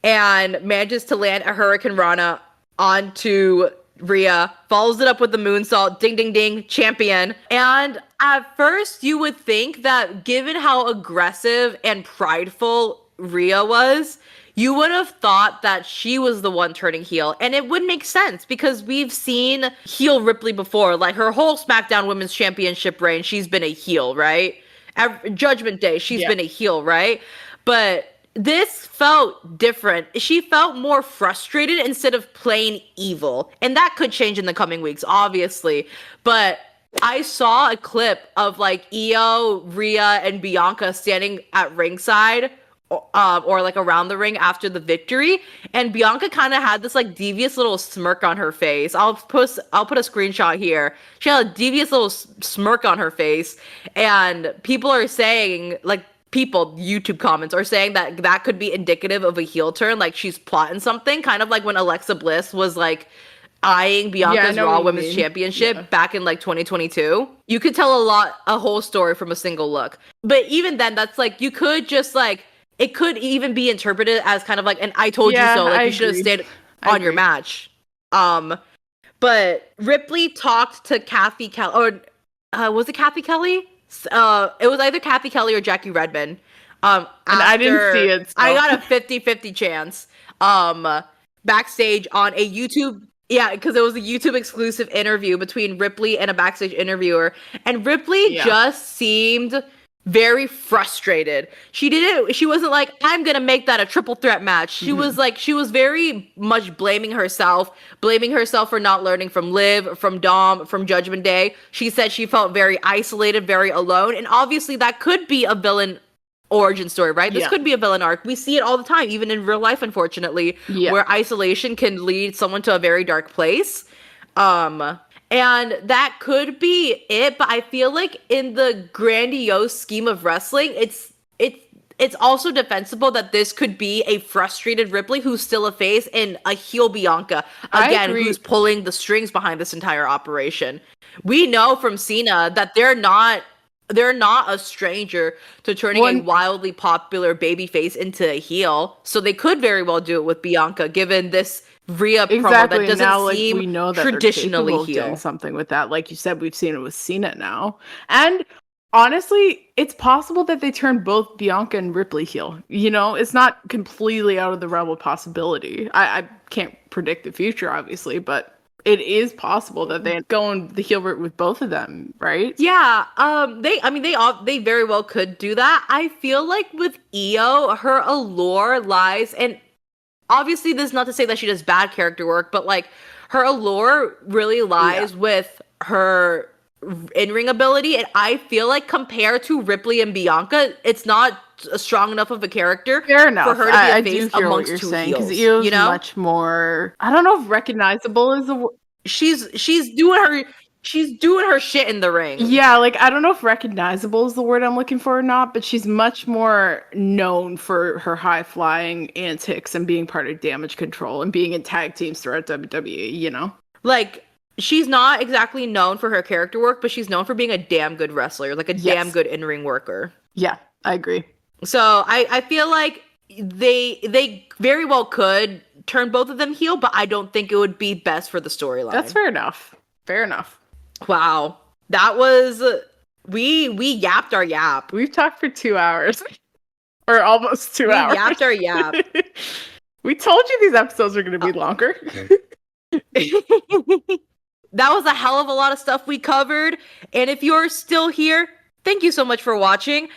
and manages to land a Hurricane Rana onto Rhea follows it up with the moonsault, ding, ding, ding, champion. And at first, you would think that given how aggressive and prideful Rhea was, you would have thought that she was the one turning heel. And it would make sense because we've seen heel Ripley before. Like her whole SmackDown Women's Championship reign, she's been a heel, right? Judgment Day, she's been a heel, right? But this felt different. She felt more frustrated instead of plain evil. And that could change in the coming weeks, obviously. But I saw a clip of like Io, Rhea, and Bianca standing at ringside or like around the ring after the victory, and Bianca kind of had this like devious little smirk on her face. I'll put a screenshot here. She had a devious little smirk on her face, and people are saying like YouTube comments are saying that that could be indicative of a heel turn, like she's plotting something, kind of like when Alexa Bliss was like eyeing Bianca's Raw Women's Championship back in like 2022. You could tell a whole story from a single look. But even then, that's like, you could just like, it could even be interpreted as kind of like an I told you so, like you should have stayed on your match. But Ripley talked to Kathy Kelly, or was it Kathy Kelly? It was either Kathy Kelly or Jackie Redmond. And I didn't see it. So. I got a 50-50 chance. Backstage on a YouTube, because it was a YouTube exclusive interview between Ripley and a backstage interviewer, and Ripley just seemed very frustrated. She wasn't like, I'm gonna make that a triple threat match. She was like, she was very much blaming herself for not learning from Liv, from Dom, from Judgment Day. She said she felt very isolated, very alone, and obviously that could be a villain origin story, right? This could be a villain arc. We see it all the time, even in real life, unfortunately, where isolation can lead someone to a very dark place. And that could be it, but I feel like in the grandiose scheme of wrestling, it's also defensible that this could be a frustrated Ripley who's still a face and a heel Bianca, again, who's pulling the strings behind this entire operation. We know from Cena that they're not a stranger to turning a wildly popular babyface into a heel, so they could very well do it with Bianca, given this Rhea promo that doesn't now, seem we know that traditionally heel. Doing something with that, like you said, we've seen it with Cena now, and honestly, it's possible that they turn both Bianca and Ripley heel. You know, it's not completely out of the realm of possibility. I can't predict the future, obviously, but it is possible that they go on the heel route with both of them, right? Yeah, they very well could do that. I feel like with Io, her allure lies, and obviously this is not to say that she does bad character work, but like her allure really lies with her in-ring ability, and I feel like compared to Ripley and Bianca, it's not strong enough of a character for her to be a face amongst two heels. Because Io's much more, I don't know if recognizable is the word. She's doing her shit in the ring. Yeah, like I don't know if recognizable is the word I'm looking for or not, but she's much more known for her high-flying antics and being part of Damage Control and being in tag teams throughout WWE, you know? Like, she's not exactly known for her character work, but she's known for being a damn good wrestler, like a damn good in-ring worker. Yeah, I agree. So I feel like they very well could turn both of them heel, but I don't think it would be best for the storyline. That's fair enough. Fair enough. Wow. That was we yapped our yap. We've talked for 2 hours. Or almost 2 hours. We yapped our yap. We told you these episodes are going to be longer. That was a hell of a lot of stuff we covered. And if you're still here, thank you so much for watching.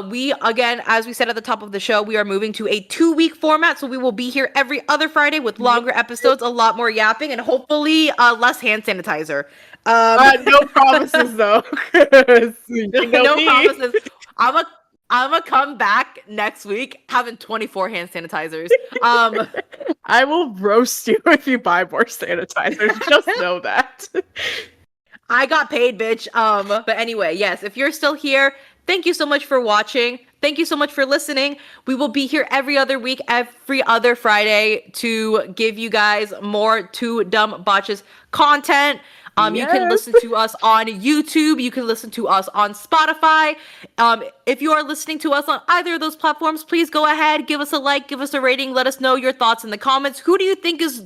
We, again, as we said at the top of the show, we are moving to a 2-week format. So we will be here every other Friday with longer episodes, a lot more yapping, and hopefully less hand sanitizer. No promises, though. No promises. I'm gonna come back next week having 24 hand sanitizers. I will roast you if you buy more sanitizers. Just know that. I got paid, bitch. But anyway, yes, if you're still here, thank you so much for watching. Thank you so much for listening. We will be here every other week, every other Friday to give you guys more Two Dumb Botches content. You can listen to us on YouTube. You can listen to us on Spotify. If you are listening to us on either of those platforms, please go ahead, give us a like, give us a rating. Let us know your thoughts in the comments. Who do you think is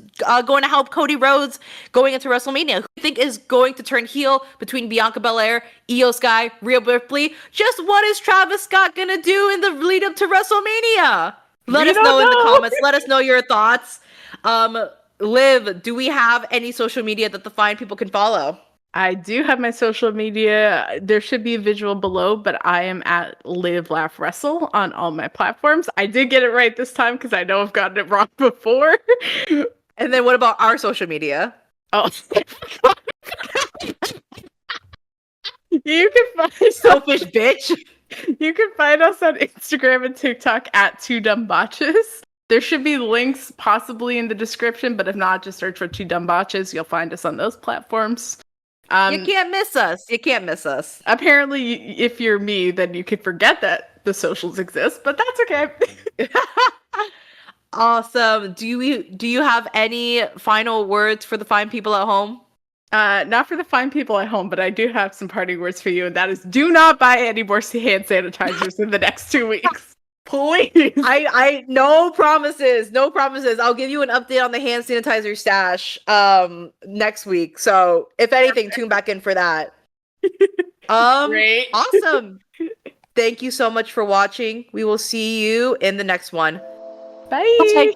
going to help Cody Rhodes going into WrestleMania? Who do you think is going to turn heel between Bianca Belair, Io Sky, Rhea Ripley? Just what is Travis Scott going to do in the lead up to WrestleMania? Let us know in the comments. Let us know your thoughts. Liv, do we have any social media that the fine people can follow? I do have my social media. There should be a visual below, but I am at Live Laugh Wrestle on all my platforms. I did get it right this time because I know I've gotten it wrong before. And then what about our social media? Oh, you can find selfish bitch. You can find us on Instagram and TikTok at Two Dumb Botches. There should be links possibly in the description, but if not, just search for Two Dumb Botches. You'll find us on those platforms. You can't miss us. You can't miss us. Apparently, if you're me, then you could forget that the socials exist, but that's okay. Awesome. Do you have any final words for the fine people at home? Not for the fine people at home, but I do have some parting words for you, and that is do not buy any more hand sanitizers in the next 2 weeks. Please. I no promises. No promises. I'll give you an update on the hand sanitizer stash next week. So if anything, tune back in for that. Great. Awesome. Thank you so much for watching. We will see you in the next one. Bye.